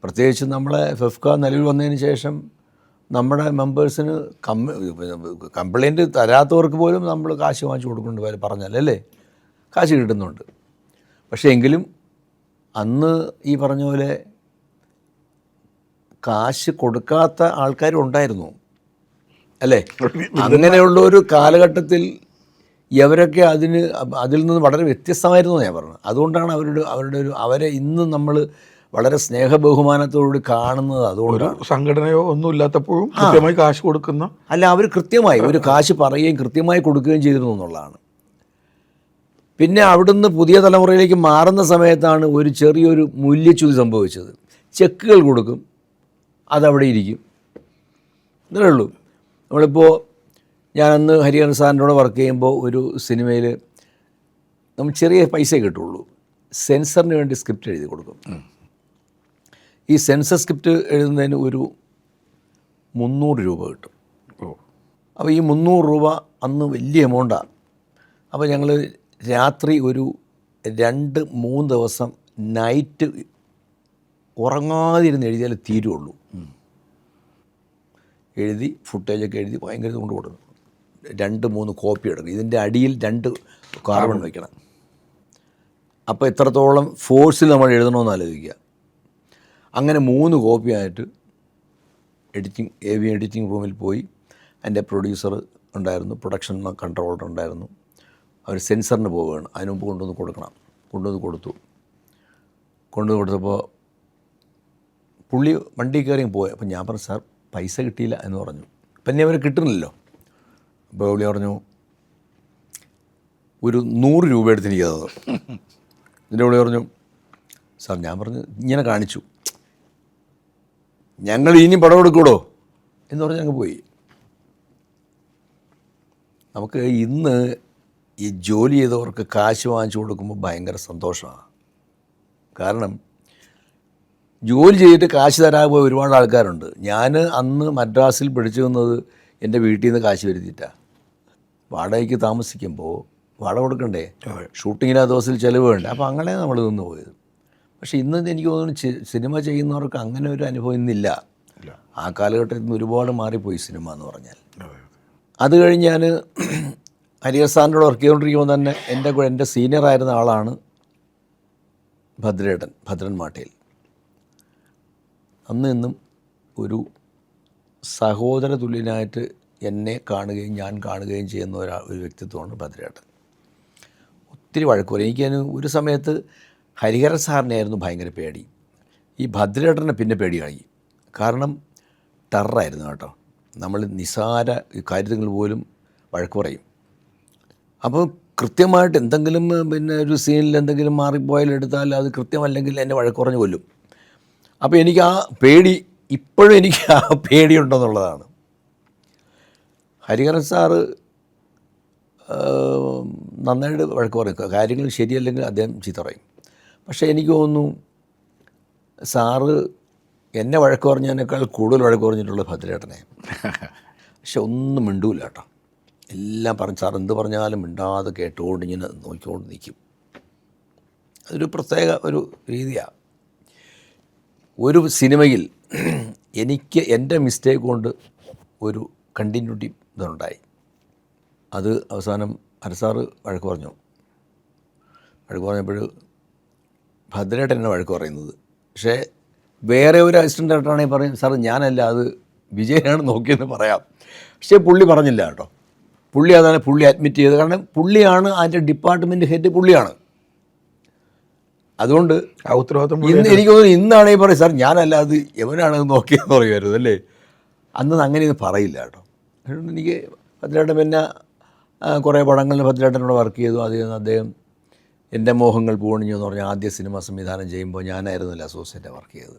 പ്രത്യേകിച്ച് നമ്മളെ ഫെഫ്ക നിലവിൽ വന്നതിന് ശേഷം നമ്മുടെ മെമ്പേഴ്സിന് കംപ്ലൈൻറ്റ് തരാത്തവർക്ക് പോലും നമ്മൾ കാശ് വാങ്ങിച്ചു കൊടുക്കുന്നുണ്ട് വരെ പറഞ്ഞാലല്ലേ, കാശ് കിട്ടുന്നുണ്ട്. പക്ഷേ എങ്കിലും അന്ന് ഈ പറഞ്ഞ പോലെ കാശ് കൊടുക്കാത്ത ആൾക്കാരും ഉണ്ടായിരുന്നു അല്ലേ. അങ്ങനെയുള്ള ഒരു കാലഘട്ടത്തിൽ ഇവരൊക്കെ അതിൽ നിന്ന് വളരെ വ്യത്യസ്തമായിരുന്നു ഞാൻ പറഞ്ഞത്. അതുകൊണ്ടാണ് അവരെ ഇന്ന് നമ്മൾ വളരെ സ്നേഹബഹുമാനത്തോടുകൂടി കാണുന്നത്. അതുകൊണ്ടാണ് സംഘടനയോ ഒന്നും ഇല്ലാത്തപ്പോഴും കൃത്യമായി കാശ് കൊടുക്കുന്ന, അല്ല, അവർ കൃത്യമായി ഒരു കാശ് പറയുകയും കൃത്യമായി കൊടുക്കുകയും ചെയ്തിരുന്നു എന്നുള്ളതാണ്. പിന്നെ അവിടുന്ന് പുതിയ തലമുറയിലേക്ക് മാറുന്ന സമയത്താണ് ഒരു ചെറിയൊരു മൂല്യച്യുതി സംഭവിച്ചത്. ചെക്കുകൾ കൊടുക്കും, അതവിടെ ഇരിക്കും, ഇത്രേ ഉള്ളൂ. നമ്മളിപ്പോൾ ഞാനന്ന് ഹരിഹരൻ സാറിൻ്റെ കൂടെ വർക്ക് ചെയ്യുമ്പോൾ ഒരു സിനിമയിൽ നമ്മൾ ചെറിയ പൈസ കിട്ടുള്ളൂ. സെൻസറിന് വേണ്ടി സ്ക്രിപ്റ്റ് എഴുതി കൊടുക്കും. ഈ സെൻസർ സ്ക്രിപ്റ്റ് എഴുതുന്നതിന് ഒരു 300 രൂപ കിട്ടും. അപ്പോൾ ഈ 300 രൂപ അന്ന് വലിയ എമൗണ്ടാണ്. അപ്പോൾ ഞങ്ങൾ രാത്രി ഒരു 2-3 ദിവസം നൈറ്റ് ഉറങ്ങാതിരുന്ന് എഴുതിയാലേ തീരുള്ളൂ. എഴുതി ഫുട്ടേജൊക്കെ എഴുതി ഭയങ്കര കൊണ്ട് കൊടുക്കും. 2-3 കോപ്പി എടുക്കും. ഇതിൻ്റെ അടിയിൽ 2 കാർബൺ വയ്ക്കണം. അപ്പോൾ എത്രത്തോളം ഫോഴ്സിൽ നമ്മൾ എഴുതണമെന്ന് ആലോചിക്കുക. അങ്ങനെ 3 കോപ്പിയായിട്ട് എഡിറ്റിംഗ് റൂമിൽ പോയി. എൻ്റെ പ്രൊഡ്യൂസർ ഉണ്ടായിരുന്നു, പ്രൊഡക്ഷൻ കൺട്രോളർ ഉണ്ടായിരുന്നു. അവർ സെൻസറിന് പോവുകയാണ്. അതിന് മുമ്പ് കൊണ്ടുവന്ന് കൊടുക്കണം. കൊണ്ടുവന്ന് കൊടുത്തപ്പോൾ പുള്ളി വണ്ടി കയറി പോയി. അപ്പം ഞാൻ പറഞ്ഞു, സാർ പൈസ കിട്ടിയില്ല എന്ന് പറഞ്ഞു. പിന്നെ അവർ കിട്ടുന്നില്ലല്ലോ. അപ്പോൾ പുള്ളി പറഞ്ഞു, ഒരു 100 രൂപ എടുത്തിരിക്കുക തന്നത്. ഇതിൻ്റെ പുള്ളി പറഞ്ഞു, സാർ ഞാൻ പറഞ്ഞു ഇങ്ങനെ കാണിച്ചു, ഞങ്ങൾ ഇനി പടം എടുക്കൂടോ എന്ന് പറഞ്ഞ് ഞങ്ങൾ പോയി. നമുക്ക് ഇന്ന് ഈ ജോലി ചെയ്തവർക്ക് കാശ് വാങ്ങിച്ചു കൊടുക്കുമ്പോൾ ഭയങ്കര സന്തോഷമാണ്. കാരണം ജോലി ചെയ്തിട്ട് കാശ് തരാൻ പോയ ഒരുപാട് ആൾക്കാരുണ്ട്. ഞാൻ അന്ന് മദ്രാസിൽ പഠിച്ചു വന്നത് എൻ്റെ വീട്ടിൽ നിന്ന് കാശ് വരുത്തിയിട്ടാണ്. വാടകയ്ക്ക് താമസിക്കുമ്പോൾ വാടക കൊടുക്കണ്ടേ, ഷൂട്ടിങ്ങിന് ആ ദിവസത്തിൽ ചിലവ് വേണ്ടേ. അപ്പോൾ അങ്ങനെ നമ്മൾ നിന്ന് പോയത്. പക്ഷേ ഇന്ന് എനിക്ക് തോന്നുന്നു സിനിമ ചെയ്യുന്നവർക്ക് അങ്ങനെ ഒരു അനുഭവം ഇന്നില്ല. ആ കാലഘട്ടത്തിൽ നിന്ന് ഒരുപാട് മാറിപ്പോയി സിനിമ എന്ന് പറഞ്ഞാൽ. അത് കഴിഞ്ഞ് ഞാൻ ഹരിഹർ സാറിനോട് വർക്ക് ചെയ്തുകൊണ്ടിരിക്കുമ്പോൾ തന്നെ എൻ്റെ സീനിയറായിരുന്ന ആളാണ് ഭദ്രൻ മാട്ടയിൽ. അന്ന് ഇന്നും ഒരു സഹോദര തുല്യനായിട്ട് എന്നെ കാണുകയും ഞാൻ കാണുകയും ചെയ്യുന്ന ഒരു വ്യക്തിത്വമാണ് ഭദ്രേട്ടൻ. ഒത്തിരി വഴക്ക് പറയും. എനിക്കതിന് ഒരു സമയത്ത് ഹരിഹരൻ സാറിനെയായിരുന്നു ഭയങ്കര പേടി. ഈ ഭദ്രേട്ടനെ പിന്നെ പേടിയായി. കാരണം ടെററായിരുന്നു കേട്ടോ. നമ്മൾ നിസാര കാര്യങ്ങൾ പോലും വഴക്ക് പറയും. അപ്പോൾ കൃത്യമായിട്ട് എന്തെങ്കിലും പിന്നെ ഒരു സീനിൽ എന്തെങ്കിലും മാറിപ്പോയാൽ എടുത്താൽ അത് കൃത്യമല്ലെങ്കിൽ എന്നെ വഴക്ക് പറഞ്ഞ് കൊല്ലും. അപ്പോൾ എനിക്ക് ആ പേടി, ഇപ്പോഴും എനിക്ക് ആ പേടിയുണ്ടെന്നുള്ളതാണ്. ഹരിഹരൻ സാറ് നന്നായിട്ട് വഴക്ക് പറയും. കാര്യങ്ങൾ ശരിയല്ലെങ്കിൽ അദ്ദേഹം ചീത്ത പറയും. പക്ഷേ എനിക്ക് തോന്നുന്നു സാറ് എന്നെ വഴക്ക് പറഞ്ഞതിനേക്കാൾ കൂടുതൽ വഴക്ക് പറഞ്ഞിട്ടുള്ള ഭദ്രേട്ടനെ. പക്ഷെ ഒന്നും മിണ്ടൂല കേട്ടോ. എല്ലാം പറഞ്ഞ് സാർ എന്ത് പറഞ്ഞാലും മിണ്ടാതെ കേട്ടുകൊണ്ട് ഇങ്ങനെ നോക്കിക്കൊണ്ട് നിൽക്കും. അതൊരു പ്രത്യേക ഒരു രീതിയാണ്. ഒരു സിനിമയിൽ എനിക്ക് എൻ്റെ മിസ്റ്റേക്ക് കൊണ്ട് ഒരു കണ്ടിന്യൂറ്റി ഇതുണ്ടായി. അത് അവസാനം സാറ് വഴക്ക് പറഞ്ഞു. വഴക്ക് പറഞ്ഞപ്പോൾ ഭദ്രേട്ടൻ എന്നെ വഴക്ക് പറയുന്നത്. പക്ഷേ വേറെ ഒരു അസിസ്റ്റൻ്റ് ഡയറക്ടറാണെങ്കിൽ പറയും, സാർ ഞാനല്ല, അത് വിജയനാണ് നോക്കിയെന്ന് പറയാം. പക്ഷേ പുള്ളി പറഞ്ഞില്ല കേട്ടോ. പുള്ളി അഡ്മിറ്റ് ചെയ്ത്. കാരണം പുള്ളിയാണ് അതിൻ്റെ ഡിപ്പാർട്ട്മെൻറ്റ് ഹെഡ്, പുള്ളിയാണ്. അതുകൊണ്ട് ആ ഉത്തരവാദിത്വം ഇന്ന് എനിക്ക് തോന്നുന്നു ഇന്നാണെങ്കിൽ പറയും, സാർ ഞാനല്ല, അത് എവനാണ് നോക്കിയെന്ന് പറയുമായിരുന്നു അല്ലേ. അന്ന് അങ്ങനെയൊന്നും പറയില്ല കേട്ടോ. അതുകൊണ്ട് എനിക്ക് ഭദ്രേട്ടൻ പിന്നെ കുറേ പടങ്ങളിൽ ഭദ്രേട്ടനോട് വർക്ക് ചെയ്തു. അദ്ദേഹം എൻ്റെ മോഹങ്ങൾ പൂവണിഞ്ഞു എന്ന് പറഞ്ഞാൽ ആദ്യ സിനിമ സംവിധാനം ചെയ്യുമ്പോൾ ഞാനായിരുന്നില്ല അസോസിയേറ്റ് വർക്ക് ചെയ്തത്.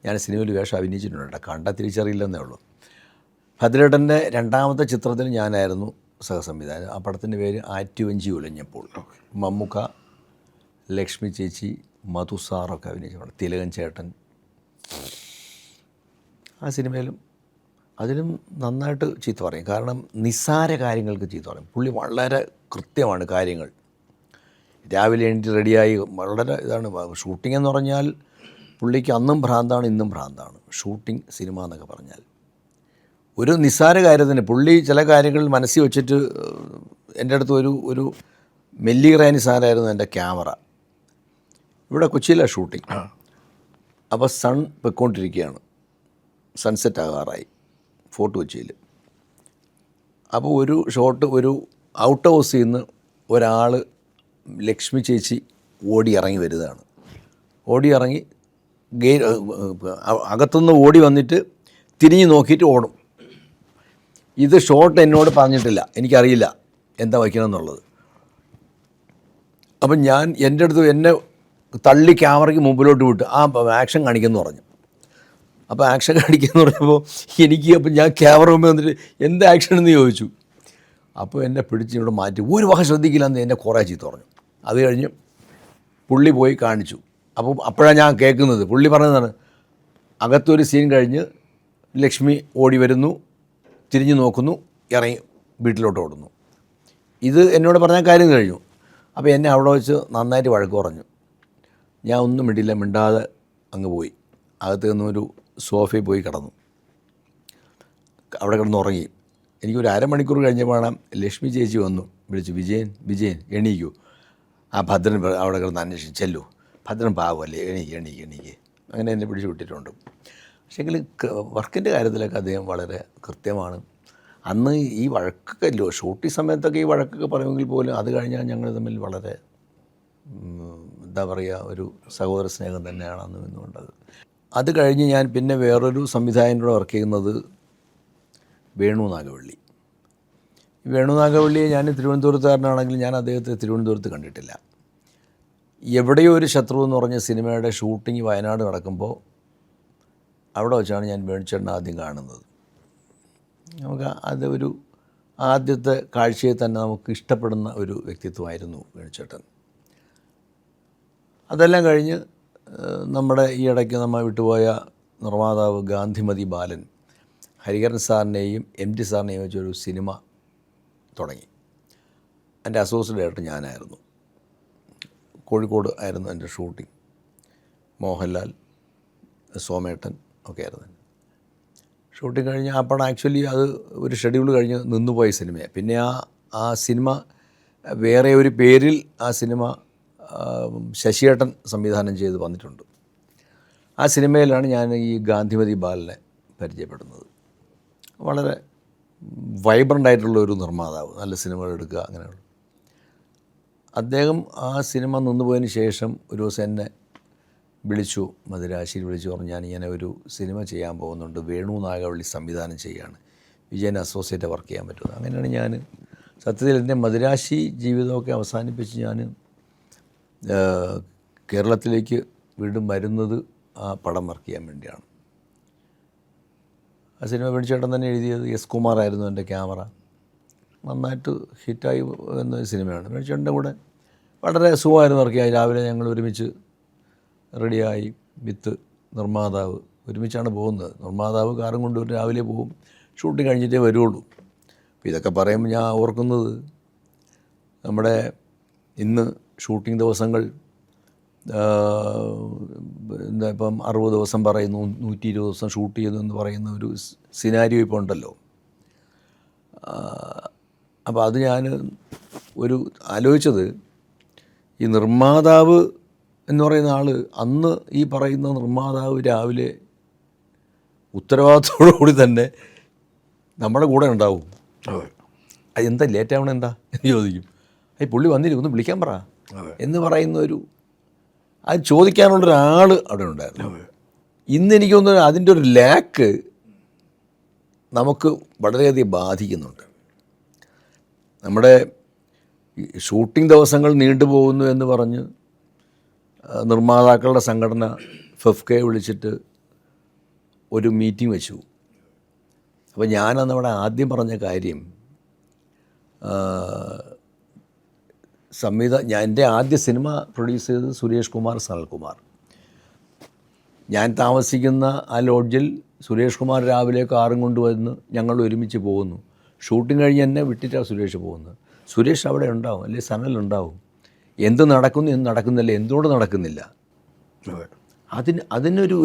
ഞാൻ സിനിമയിൽ വേഷം അഭിനയിച്ചിട്ടുണ്ട്, കണ്ടാൽ തിരിച്ചറിയില്ലെന്നേ ഉള്ളൂ. ഭദ്രേട്ടൻ്റെ രണ്ടാമത്തെ ചിത്രത്തിൽ ഞാനായിരുന്നു സഹസംവിധാനം. ആ പടത്തിൻ്റെ പേര് ആറ്റുവഞ്ചി ഉലഞ്ഞപ്പോൾ. മമ്മൂക്ക, ലക്ഷ്മി ചേച്ചി, മധു സാറൊക്കെ അഭിനയിച്ചു. തിലകൻ ചേട്ടൻ ആ സിനിമയിലും അതിലും നന്നായിട്ട് ചീത്ത പറയും. കാരണം നിസ്സാര കാര്യങ്ങൾക്ക് ചീത്ത പറയും. പുള്ളി വളരെ കൃത്യമാണ് കാര്യങ്ങൾ. രാവിലെ എണീറ്റ് റെഡിയായി വളരെ ഇതാണ്. ഷൂട്ടിംഗ് എന്ന് പറഞ്ഞാൽ പുള്ളിക്ക് അന്നും ഭ്രാന്താണ്, ഇന്നും ഭ്രാന്താണ്. ഷൂട്ടിംഗ്, സിനിമ എന്നൊക്കെ പറഞ്ഞാൽ ഒരു നിസ്സാര കാര്യത്തിന് പുള്ളി ചില കാര്യങ്ങൾ മനസ്സിൽ വെച്ചിട്ട് എൻ്റെ അടുത്ത് ഒരു മെല്ലിഗ്രാനി സാധനമായിരുന്നു എൻ്റെ ക്യാമറ. ഇവിടെ കൊച്ചിയിലാണ് ഷൂട്ടിങ്. അപ്പോൾ സൺ പൊയ്ക്കൊണ്ടിരിക്കുകയാണ്, സൺസെറ്റ് ആകാറായി ഫോർട്ട് കൊച്ചിയിൽ. അപ്പോൾ ഒരു ഷോട്ട്, ഒരു ഔട്ട് ഹൗസിൽ നിന്ന് ഒരാൾ, ലക്ഷ്മി ചേച്ചി ഓടി ഇറങ്ങി വരുന്നതാണ്. ഓടി ഇറങ്ങി അകത്തുനിന്ന് ഓടി വന്നിട്ട് തിരിഞ്ഞ് നോക്കിയിട്ട് ഓടും. ഇത് ഷോട്ട് എന്നോട് പറഞ്ഞിട്ടില്ല, എനിക്കറിയില്ല എന്താ വയ്ക്കണമെന്നുള്ളത്. അപ്പം ഞാൻ എൻ്റെ അടുത്ത് എന്നെ തള്ളി ക്യാമറയ്ക്ക് മുമ്പിലോട്ട് വിട്ട് ആക്ഷൻ കാണിക്കുമെന്ന് പറഞ്ഞു. അപ്പോൾ ആക്ഷൻ കാണിക്കുമെന്ന് പറഞ്ഞപ്പോൾ അപ്പം ഞാൻ ക്യാമറ മുമ്പ് വന്നിട്ട് എന്ത് ആക്ഷൻ എന്ന് ചോദിച്ചു. അപ്പോൾ എന്നെ പിടിച്ച് ഇവിടെ മാറ്റി, ഒരു വക ശ്രദ്ധിക്കില്ലെന്ന് എന്നെ കുറേ ചീത്ത പറഞ്ഞു. അത് കഴിഞ്ഞ് പുള്ളി പോയി കാണിച്ചു. അപ്പോൾ അപ്പോഴാണ് ഞാൻ കേൾക്കുന്നത്, പുള്ളി പറഞ്ഞതാണ്, അകത്തൊരു സീൻ കഴിഞ്ഞ് ലക്ഷ്മി ഓടി വരുന്നു, തിരിഞ്ഞു നോക്കുന്നു, ഇറങ്ങി വീട്ടിലോട്ട് ഓടുന്നു. ഇത് എന്നോട് പറഞ്ഞ കാര്യം കഴിഞ്ഞു. അപ്പോൾ എന്നെ അവിടെ വെച്ച് നന്നായിട്ട് വഴക്ക് പറഞ്ഞു. ഞാൻ ഒന്നും മിണ്ടില്ല, മിണ്ടാതെ അങ്ങ് പോയി. അകത്ത് നിന്നൊരു സോഫയിൽ പോയി കിടന്നു, അവിടെ കിടന്ന് ഉറങ്ങി. എനിക്കൊരു അരമണിക്കൂർ കഴിഞ്ഞപ്പോഴാണ് ലക്ഷ്മി ചേച്ചി വന്നു വിളിച്ചു, വിജയൻ എണീക്കൂ, ആ ഭദ്രൻ അവിടെ കിടന്ന് അന്വേഷിച്ചു, ചെല്ലു, ഭദ്രൻ പാവമല്ലേ, എണീക്ക്. അങ്ങനെ എന്നെ പിടിച്ച് വിട്ടിട്ടുണ്ട്. പക്ഷേങ്കിൽ വർക്കിൻ്റെ കാര്യത്തിലൊക്കെ അദ്ദേഹം വളരെ കൃത്യമാണ്. അന്ന് ഈ വഴക്കൊക്കെ ഷൂട്ടിംഗ് സമയത്തൊക്കെ ഈ വഴക്കൊക്കെ പറയുമെങ്കിൽ പോലും അത് കഴിഞ്ഞാൽ ഞങ്ങൾ തമ്മിൽ വളരെ എന്താ പറയുക, ഒരു സഹോദര സ്നേഹം തന്നെയാണ് അന്ന് നിന്നുകൊണ്ടത്. അത് കഴിഞ്ഞ് ഞാൻ പിന്നെ വേറൊരു സംവിധായകനോട് വർക്ക് ചെയ്യുന്നത് വേണു നാഗവള്ളി. വേണു നാഗവള്ളിയെ ഞാൻ തിരുവനന്തപുരത്തുകാരനാണെങ്കിൽ ഞാൻ അദ്ദേഹത്തെ തിരുവനന്തപുരത്ത് കണ്ടിട്ടില്ല. എവിടെയോ ഒരു ശത്രു എന്ന് പറഞ്ഞ സിനിമയുടെ ഷൂട്ടിംഗ് വയനാട് നടക്കുമ്പോൾ അവിടെ വെച്ചാണ് ഞാൻ വേണുചേട്ടനെ ആദ്യം കാണുന്നത്. നമുക്ക് അത് ഒരു ആദ്യത്തെ കാഴ്ചയിൽ തന്നെ നമുക്ക് ഇഷ്ടപ്പെടുന്ന ഒരു വ്യക്തിത്വമായിരുന്നു വേണുചേട്ടൻ. അതെല്ലാം കഴിഞ്ഞ് നമ്മുടെ ഈ ഇടയ്ക്ക് നമ്മൾ വിട്ടുപോയ നിർമ്മാതാവ് ഗാന്ധിമതി ബാലൻ ഹരിഹരൻ സാറിനെയും MT സാറിനെയും വെച്ചൊരു സിനിമ തുടങ്ങി. എൻ്റെ അസോസിയേറ്റ് ഡയറക്ടർ ഞാനായിരുന്നു. കോഴിക്കോട് ആയിരുന്നു എൻ്റെ ഷൂട്ടിംഗ്. മോഹൻലാൽ, സോമേട്ടൻ ഒക്കെ ആയിരുന്നു. ഷൂട്ടിംഗ് കഴിഞ്ഞ് അപ്പോൾ ആക്ച്വലി അത് ഒരു ഷെഡ്യൂൾ കഴിഞ്ഞ് നിന്നുപോയ സിനിമയാണ്. പിന്നെ ആ സിനിമ വേറെ ഒരു പേരിൽ ആ സിനിമ ശശിയേട്ടൻ സംവിധാനം ചെയ്ത് വന്നിട്ടുണ്ട്. ആ സിനിമയിലാണ് ഞാൻ ഈ ഗാന്ധിമതി ബാലനെ പരിചയപ്പെടുന്നത്. വളരെ വൈബ്രൻ്റ് ആയിട്ടുള്ള ഒരു നിർമ്മാതാവ്, നല്ല സിനിമകൾ എടുക്കുക, അങ്ങനെയുള്ള അദ്ദേഹം. ആ സിനിമ നിന്നുപോയതിന് ശേഷം ഒരു ദിവസം എന്നെ വിളിച്ചു, മദിരാശിയിൽ വിളിച്ചു പറഞ്ഞു, ഞാനിങ്ങനെ ഒരു സിനിമ ചെയ്യാൻ പോകുന്നുണ്ട്, വേണു നാഗവള്ളി സംവിധാനം ചെയ്യുകയാണ്, വിജയൻ അസോസിയേറ്റ് വർക്ക് ചെയ്യാൻ പറ്റുന്നത്. അങ്ങനെയാണ് ഞാൻ സത്യത്തിൽ എൻ്റെ മദിരാശി ജീവിതമൊക്കെ അവസാനിപ്പിച്ച് ഞാൻ കേരളത്തിലേക്ക് വീണ്ടും വരുന്നത് ആ പടം വർക്ക് ചെയ്യാൻ വേണ്ടിയാണ്. ആ സിനിമ വേണിച്ചേട്ടൻ തന്നെ എഴുതിയത്, എസ് കുമാറായിരുന്നു എൻ്റെ ക്യാമറ. നന്നായിട്ട് ഹിറ്റായി എന്ന സിനിമയാണ്. വേണിച്ചേട്ടൻ്റെ കൂടെ വളരെ സുഖമായിരുന്നു വർക്ക് ചെയ്യാൻ. രാവിലെ ഞങ്ങൾ ഒരുമിച്ച് റെഡിയായി വിത്ത് നിർമ്മാതാവ് ഒരുമിച്ചാണ് പോകുന്നത്. നിർമ്മാതാവ് കാറും കൊണ്ടുവരും, രാവിലെ പോകും, ഷൂട്ടിങ് കഴിഞ്ഞിട്ടേ വരുള്ളൂ. അപ്പോൾ ഇതൊക്കെ പറയുമ്പോൾ ഞാൻ ഓർക്കുന്നത്, നമ്മുടെ ഇന്ന് ഷൂട്ടിംഗ് ദിവസങ്ങൾ എന്താ ഇപ്പം 60 ദിവസം പറയുന്നു, 120 ദിവസം ഷൂട്ട് ചെയ്തു എന്ന് പറയുന്ന ഒരു സിനാരിയോ ഇപ്പോൾ ഉണ്ടല്ലോ. അപ്പോൾ അത് ഞാൻ ഒരു ആലോചിച്ചത്, ഈ നിർമ്മാതാവ് എന്ന് പറയുന്ന ആൾ, അന്ന് ഈ പറയുന്ന നിർമ്മാതാവ് രാവിലെ ഉത്തരവാദിത്തോടുകൂടി തന്നെ നമ്മുടെ കൂടെ ഉണ്ടാവും. എന്താ ലേറ്റ് ആവണം എന്താ എന്ന് ചോദിക്കും. പുള്ളി വന്നില്ല, ഒന്ന് വിളിക്കാൻ പറ എന്ന് പറയുന്ന ഒരു, അത് ചോദിക്കാനുള്ളൊരാൾ അവിടെ ഉണ്ടായിരുന്നു. ഇന്ന് എനിക്ക് തോന്നുന്നു അതിൻ്റെ ഒരു ലാക്ക് നമുക്ക് വളരെയധികം ബാധിക്കുന്നുണ്ട്. നമ്മുടെ ഷൂട്ടിംഗ് ദിവസങ്ങൾ നീണ്ടുപോകുന്നു എന്ന് പറഞ്ഞ് നിർമ്മാതാക്കളുടെ സംഘടന ഫെഫ്കയെ വിളിച്ചിട്ട് ഒരു മീറ്റിംഗ് വെച്ചു. അപ്പോൾ ഞാനന്ന് അവിടെ ആദ്യം പറഞ്ഞ കാര്യം, എൻ്റെ ആദ്യ സിനിമ പ്രൊഡ്യൂസ് ചെയ്തത് സുരേഷ് കുമാർ, സനൽകുമാർ. ഞാൻ താമസിക്കുന്ന ആ ലോഡ്ജിൽ സുരേഷ് കുമാർ രാവിലെ കാറും കൊണ്ടുവന്ന് ഞങ്ങൾ ഒരുമിച്ച് പോകുന്നു. ഷൂട്ടിംഗ് കഴിഞ്ഞ് എന്നെ വിട്ടിട്ടാണ് സുരേഷ് പോകുന്നത്. സുരേഷ് അവിടെ ഉണ്ടാവും, അല്ലെങ്കിൽ സനൽ ഉണ്ടാവും. എന്ത് നടക്കുന്നു, എന്ത് നടക്കുന്നില്ല, എന്തുകൊണ്ട് നടക്കുന്നില്ല. അതിനൊരു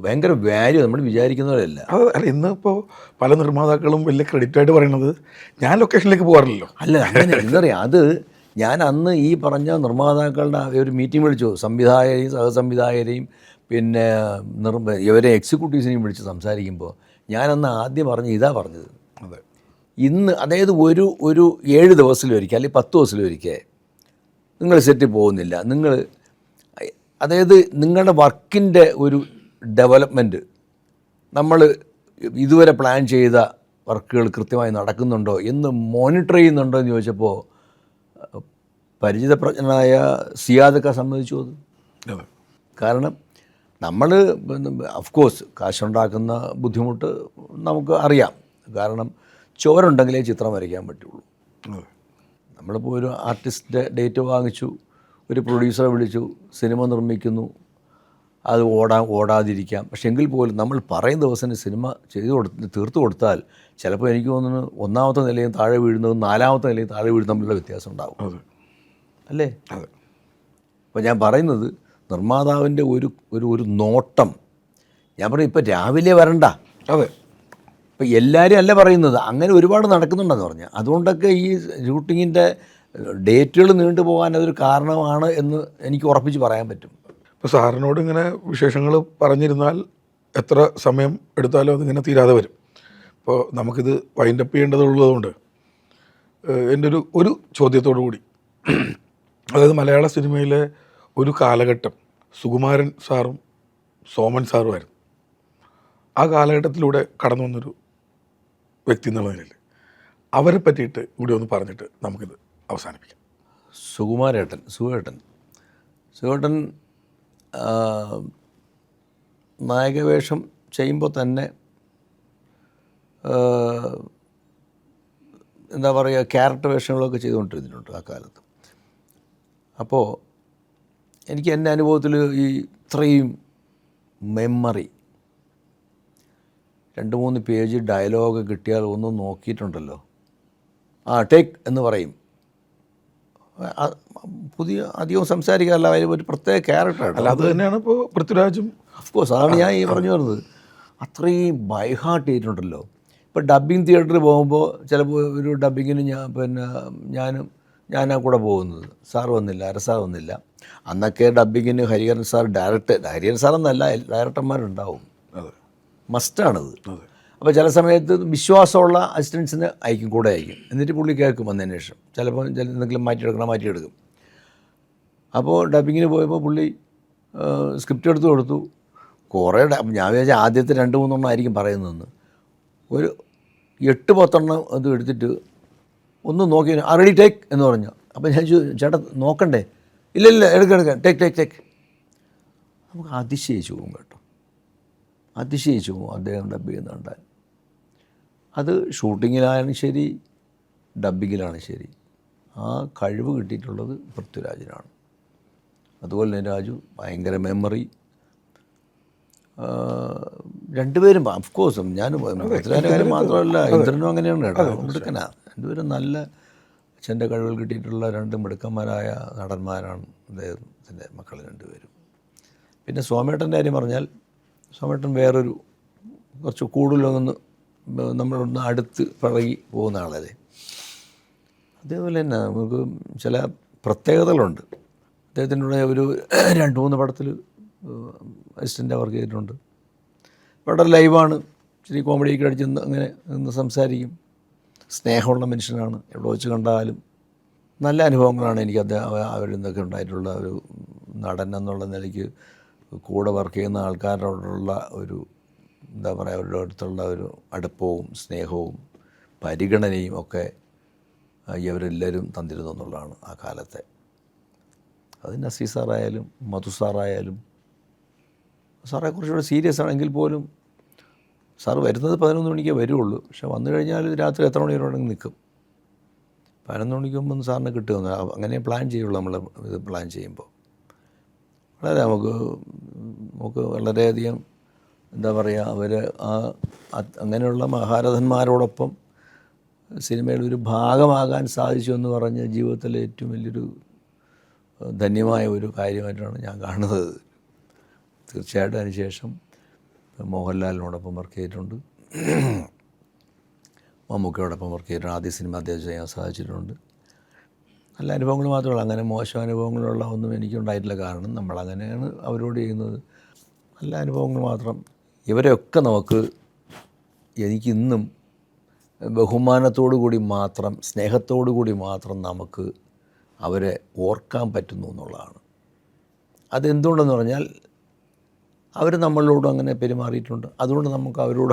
ഭയങ്കര വാല്യൂ നമ്മൾ വിചാരിക്കുന്നവരല്ല. അത് അല്ല, ഇന്നിപ്പോൾ പല നിർമ്മാതാക്കളും വലിയ ക്രെഡിറ്റായിട്ട് പറയുന്നത് ഞാൻ ലൊക്കേഷനിലേക്ക് പോകാറില്ലല്ലോ. അല്ല, അങ്ങനെ എന്നറിയാം, അത് ഞാൻ അന്ന് ഈ പറഞ്ഞ നിർമ്മാതാക്കളുടെ ഒരു മീറ്റിംഗ് വിളിച്ചു, സംവിധായകരെയും സഹസംവിധായകരെയും പിന്നെ ഇവരെ എക്സിക്യൂട്ടീവ്സിനെയും വിളിച്ച് സംസാരിക്കുമ്പോൾ ഞാനന്ന് ആദ്യം ഇതാ പറഞ്ഞത്. അതെ, ഇന്ന് അതായത് ഒരു 7 ദിവസത്തിലൊരിക്കൽ അല്ലെങ്കിൽ 10 ദിവസത്തിലൊരിക്കൽ നിങ്ങൾ സെറ്റിൽ പോകുന്നില്ല, അതായത് നിങ്ങളുടെ വർക്കിൻ്റെ ഒരു ഡെവലപ്മെൻറ്റ് നമ്മൾ ഇതുവരെ പ്ലാൻ ചെയ്ത വർക്കുകൾ കൃത്യമായി നടക്കുന്നുണ്ടോ എന്ന് മോണിറ്റർ ചെയ്യുന്നുണ്ടോ എന്ന് ചോദിച്ചപ്പോൾ പരിചിതപ്രജ്ഞനായ സിയാദൊക്കെ സമ്മതിച്ചു അത്. അതെ. കാരണം നമ്മൾ ഓഫ്കോഴ്സ് കാശുണ്ടാക്കുന്ന ബുദ്ധിമുട്ട് നമുക്ക് അറിയാം. കാരണം ചോരുണ്ടെങ്കിലേ ചിത്രം വരയ്ക്കാൻ പറ്റുള്ളൂ. നമ്മളിപ്പോൾ ഒരു ആർട്ടിസ്റ്റിൻ്റെ ഡേറ്റ് വാങ്ങിച്ചു, ഒരു പ്രൊഡ്യൂസറെ വിളിച്ചു, സിനിമ നിർമ്മിക്കുന്നു, അത് ഓടാതിരിക്കാം. പക്ഷെ എങ്കിൽ പോലും നമ്മൾ പറയുന്ന ദിവസം സിനിമ തീർത്തു കൊടുത്താൽ ചിലപ്പോൾ എനിക്ക് തോന്നുന്നു 1ാമത്തെ നിലയും താഴെ വീഴുന്നതും 4ാമത്തെ നിലയും താഴെ വീഴുന്ന തമ്മിലുള്ള വ്യത്യാസം ഉണ്ടാവും, അല്ലേ? അപ്പോൾ ഞാൻ പറയുന്നത് നിർമ്മാതാവിൻ്റെ ഒരു നോട്ടം. ഞാൻ പറയും ഇപ്പോൾ രാവിലെ വരണ്ട. അതെ, ഇപ്പം എല്ലാവരും അല്ല പറയുന്നത്, അങ്ങനെ ഒരുപാട് നടക്കുന്നുണ്ടെന്ന് പറഞ്ഞാൽ. അതുകൊണ്ടൊക്കെ ഈ ഷൂട്ടിങ്ങിൻ്റെ ഡേറ്റുകൾ നീണ്ടു പോകാൻ അതൊരു കാരണമാണ് എന്ന് എനിക്ക് ഉറപ്പിച്ച് പറയാൻ പറ്റും. ഇപ്പോൾ സാറിനോട് ഇങ്ങനെ വിശേഷങ്ങൾ പറഞ്ഞിരുന്നാൽ എത്ര സമയം എടുത്താലും അതിങ്ങനെ തീരാതെ വരും. ഇപ്പോൾ നമുക്കിത് വൈൻഡപ്പ് ചെയ്യേണ്ടതുള്ളതുകൊണ്ട് എൻ്റെ ഒരു ചോദ്യത്തോടു കൂടി, അതായത് മലയാള സിനിമയിലെ ഒരു കാലഘട്ടം സുകുമാരൻ സാറും സോമൻ സാറുമായിരുന്നു. ആ കാലഘട്ടത്തിലൂടെ കടന്നു വന്നൊരു വ്യക്തി എന്നുള്ള നിലയിൽ അവരെ പറ്റിയിട്ട് കൂടി ഒന്ന് പറഞ്ഞിട്ട് നമുക്കിത് അവസാനിപ്പിക്കാം. സുഖേട്ടൻ നായകവേഷം ചെയ്യുമ്പോൾ തന്നെ എന്താ പറയുക, ക്യാരക്ടർ വേഷങ്ങളൊക്കെ ചെയ്തുകൊണ്ടിരുന്നിട്ടുണ്ട് ആ കാലത്ത്. അപ്പോൾ എനിക്ക് എൻ്റെ അനുഭവത്തിൽ ഈ ഇത്രയും മെമ്മറി, 2-3 പേജ് ഡയലോഗ് കിട്ടിയാൽ ഒന്നും നോക്കിയിട്ടുണ്ടല്ലോ, ടേക്ക് എന്ന് പറയും. അധികം സംസാരിക്കാറില്ല, അതിൽ ഒരു പ്രത്യേക ക്യാരക്ടറാണ്. അല്ല, അത് തന്നെയാണ് ഇപ്പോൾ പൃഥ്വിരാജും. ഓഫ്കോഴ്സ് അതാണ് ഞാൻ ഈ പറഞ്ഞു വരുന്നത്. അത്രയും ബൈ ഹാർട്ട് ചെയ്തിട്ടുണ്ടല്ലോ. ഇപ്പോൾ ഡബ്ബിങ് തിയേറ്ററിൽ പോകുമ്പോൾ ചിലപ്പോൾ ഒരു ഡബ്ബിങ്ങിന് ഞാനാ കൂടെ പോകുന്നത്. സാർ വന്നില്ല, അരസാർ വന്നില്ല. അന്നൊക്കെ ഡബ്ബിങ്ങിന് ഹരിഹരൻ സാർ ഹരിഹരൻ സാറെന്നല്ല, ഡയറക്ടർമാരുണ്ടാവും, മസ്റ്റാണത്. അപ്പോൾ ചില സമയത്ത് വിശ്വാസമുള്ള അസിസ്റ്റൻസിന് കൂടെ അയക്കും. എന്നിട്ട് പുള്ളി കേൾക്കും വന്നതിന് ശേഷം. ചിലപ്പോൾ എന്തെങ്കിലും മാറ്റിയെടുക്കും. അപ്പോൾ ഡബ്ബിങ്ങിന് പോയപ്പോൾ പുള്ളി സ്ക്രിപ്റ്റ് എടുത്ത് കൊടുത്തു. കുറേ ഞാൻ വിചാരിച്ചാൽ ആദ്യത്തെ 2-3 ആയിരിക്കും പറയുന്നതെന്ന്. ഒരു 8-10 അത് എടുത്തിട്ട് ഒന്ന് നോക്കി റെഡി ടേക്ക് എന്ന് പറഞ്ഞു. അപ്പോൾ ഞാൻ ചേട്ടാ നോക്കണ്ടേ? ഇല്ല എടുക്കാം ടേക്ക്. നമുക്ക് അതിശയിച്ചു പോകും കേട്ടോ, അതിശയിച്ചു പോകും അദ്ദേഹം ഡബ് ചെയ്യുന്നുണ്ടാൽ. അത് ഷൂട്ടിങ്ങിലായാലും ശരി, ഡബ്ബിങ്ങിലാണ് ശരി, ആ കഴിവ് കിട്ടിയിട്ടുള്ളത് പൃഥ്വിരാജിനാണ്. അതുപോലെ തന്നെ രാജു ഭയങ്കര മെമ്മറി. രണ്ടുപേരും ഓഫ്കോഴ്സും ഞാൻ പൃഥ്വിരാജിൻ്റെ കാര്യം മാത്രമല്ല, ഇന്ദ്രനും അങ്ങനെയാണ് കേട്ടോ, മിടുക്കനാ. രണ്ടുപേരും നല്ല അച്ഛൻ്റെ കഴിവുകൾ കിട്ടിയിട്ടുള്ള 2 മിടുക്കന്മാരായ നടന്മാരാണ് അദ്ദേഹത്തിൻ്റെ മക്കൾ രണ്ടുപേരും. പിന്നെ സോമേട്ടൻ്റെ കാര്യം പറഞ്ഞാൽ, സോമേട്ടൻ വേറൊരു കുറച്ച് കൂടുതലൊന്ന് നമ്മളൊന്ന് അടുത്ത് പഴകി പോകുന്ന ആളല്ലേ. അതേപോലെ തന്നെ നമുക്ക് ചില പ്രത്യേകതകളുണ്ട്. അദ്ദേഹത്തിൻ്റെ കൂടെ ഒരു 2-3 പടത്തിൽ അസിസ്റ്റൻ്റ് വർക്ക് ചെയ്തിട്ടുണ്ട്. വളരെ ലൈവാണ്, ഇച്ചിരി കോമഡിയൊക്കെ അടിച്ച് അങ്ങനെ നിന്ന് സംസാരിക്കും. സ്നേഹമുള്ള മനുഷ്യനാണ്, എവിടെ വെച്ച് കണ്ടാലും. നല്ല അനുഭവങ്ങളാണ് എനിക്ക് അവരിൽ നിന്നൊക്കെ ഉണ്ടായിട്ടുള്ള ഒരു നടൻ എന്നുള്ള നിലയ്ക്ക്. കൂടെ വർക്ക് ചെയ്യുന്ന ആൾക്കാരോടുള്ള ഒരു എന്താ പറയുക, അവരുടെ അടുത്തുള്ള ഒരു അടുപ്പവും സ്നേഹവും പരിഗണനയും ഒക്കെ ഇവരെല്ലാവരും തന്നിരുന്നു എന്നുള്ളതാണ് ആ കാലത്തെ. അത് നസീർ സാറായാലും മധു സാറായാലും. സാറെ കുറച്ചുകൂടെ സീരിയസ് ആണെങ്കിൽ പോലും സാറ് വരുന്നത് 11 മണിക്കേ വരുള്ളൂ. പക്ഷെ വന്നു കഴിഞ്ഞാൽ രാത്രി എത്ര മണി വരെ നിൽക്കും. 11 മണിക്ക് മുമ്പ് സാറിന് കിട്ടുമെന്ന് അങ്ങനെ പ്ലാൻ ചെയ്യുള്ളൂ. നമ്മൾ ഇത് പ്ലാൻ ചെയ്യുമ്പോൾ വളരെ നമുക്ക് വളരെയധികം എന്താ പറയുക, അവർ അങ്ങനെയുള്ള മഹാരഥന്മാരോടൊപ്പം സിനിമയിൽ ഒരു ഭാഗമാകാൻ സാധിച്ചു എന്ന് പറഞ്ഞ ജീവിതത്തിലെ ഏറ്റവും വലിയൊരു ധന്യമായ ഒരു കാര്യമായിട്ടാണ് ഞാൻ കാണുന്നത്. തീർച്ചയായിട്ടും അതിനുശേഷം മോഹൻലാലിനോടൊപ്പം വർക്ക് ചെയ്തിട്ടുണ്ട്, മമ്മൂക്കയോടൊപ്പം വർക്ക് ചെയ്തിട്ടുണ്ട്, ആദ്യ സിനിമ അദ്ദേഹം ചെയ്യാൻ സാധിച്ചിട്ടുണ്ട്. നല്ല അനുഭവങ്ങൾ മാത്രമേ ഉള്ളൂ, അങ്ങനെ മോശം അനുഭവങ്ങളുള്ള ഒന്നും എനിക്കുണ്ടായിട്ടില്ല. കാരണം നമ്മളങ്ങനെയാണ് അവരോട് ചെയ്യുന്നത്. നല്ല അനുഭവങ്ങൾ മാത്രം. ഇവരെയൊക്കെ നമുക്ക് എനിക്കിന്നും ബഹുമാനത്തോടു കൂടി മാത്രം, സ്നേഹത്തോടു കൂടി മാത്രം നമുക്ക് അവരെ ഓർക്കാൻ പറ്റുന്നു എന്നുള്ളതാണ്. അതെന്തുകൊണ്ടെന്ന് പറഞ്ഞാൽ അവർ നമ്മളോട് അങ്ങനെ പെരുമാറിയിട്ടുണ്ട്. അതുകൊണ്ട് നമുക്ക് അവരോട്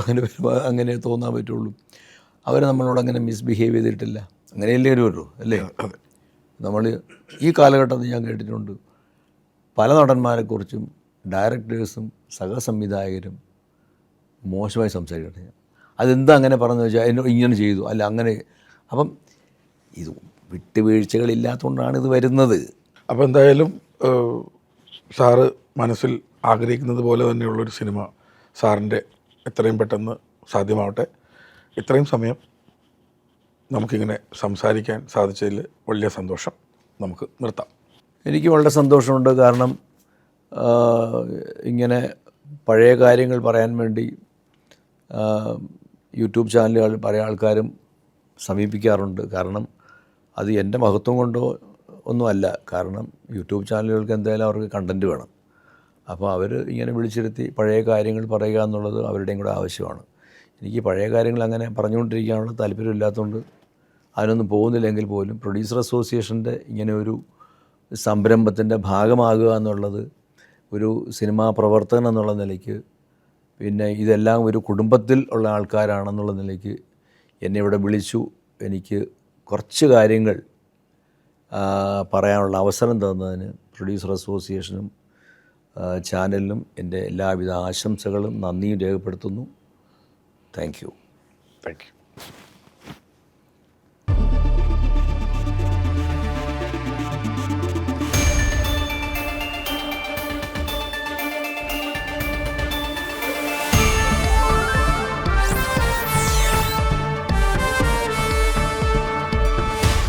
അങ്ങനെ തോന്നാൻ പറ്റുള്ളൂ. അവർ നമ്മളോട് അങ്ങനെ മിസ്ബിഹേവ് ചെയ്തിട്ടില്ല. അങ്ങനെയല്ലേ വരുമല്ലോ അല്ലേ? നമ്മൾ ഈ കാലഘട്ടത്തിൽ ഞാൻ കേട്ടിട്ടുണ്ട് പല നടന്മാരെക്കുറിച്ചും ഡയറക്ടേഴ്സും സഹസംവിധായകരും മോശമായി സംസാരിക്കട്ടെ. അതെന്താ അങ്ങനെ പറഞ്ഞു വെച്ചാൽ ഇങ്ങനെ ചെയ്തു അല്ല അങ്ങനെ. അപ്പം ഇത് വിട്ടുവീഴ്ചകളില്ലാത്തതുകൊണ്ടാണ് ഇത് വരുന്നത്. അപ്പോൾ എന്തായാലും സാറ് മനസ്സിൽ ആഗ്രഹിക്കുന്നത് പോലെ തന്നെയുള്ളൊരു സിനിമ സാറിൻ്റെ എത്രയും പെട്ടെന്ന് സാധ്യമാവട്ടെ. ഇത്രയും സമയം നമുക്കിങ്ങനെ സംസാരിക്കാൻ സാധിച്ചതിൽ വലിയ സന്തോഷം. നമുക്ക് നിർത്താം. എനിക്ക് വളരെ സന്തോഷമുണ്ട്. കാരണം ഇങ്ങനെ പഴയ കാര്യങ്ങൾ പറയാൻ വേണ്ടി യൂട്യൂബ് ചാനലുകൾ പല ആൾക്കാരും സമീപിക്കാറുണ്ട്. കാരണം അത് എൻ്റെ മഹത്വം കൊണ്ടോ ഒന്നുമല്ല. കാരണം യൂട്യൂബ് ചാനലുകൾക്ക് എന്തായാലും അവർക്ക് കണ്ടൻറ്റ് വേണം. അപ്പോൾ അവർ ഇങ്ങനെ വിളിച്ചിരുത്തി പഴയ കാര്യങ്ങൾ പറയുക എന്നുള്ളത് അവരുടെയും കൂടെ ആവശ്യമാണ്. എനിക്ക് പഴയ കാര്യങ്ങൾ അങ്ങനെ പറഞ്ഞുകൊണ്ടിരിക്കാനുള്ള താല്പര്യമില്ലാത്തതുകൊണ്ട് അതിനൊന്നും പോകുന്നില്ലെങ്കിൽ പോലും പ്രൊഡ്യൂസർ അസോസിയേഷൻ്റെ ഇങ്ങനെ ഒരു സംരംഭത്തിൻ്റെ ഭാഗമാകുക എന്നുള്ളത് ഒരു സിനിമാ പ്രവർത്തകൻ എന്നുള്ള നിലയ്ക്ക്, പിന്നെ ഇതെല്ലാം ഒരു കുടുംബത്തിൽ ഉള്ള ആൾക്കാരാണെന്നുള്ള നിലയ്ക്ക് എന്നെ ഇവിടെ വിളിച്ചു. എനിക്ക് കുറച്ച് കാര്യങ്ങൾ പറയാനുള്ള അവസരം തന്നതിന് പ്രൊഡ്യൂസർ അസോസിയേഷനും ചാനലിനും എൻ്റെ എല്ലാവിധ ആശംസകളും നന്ദിയും രേഖപ്പെടുത്തുന്നു. Thank you.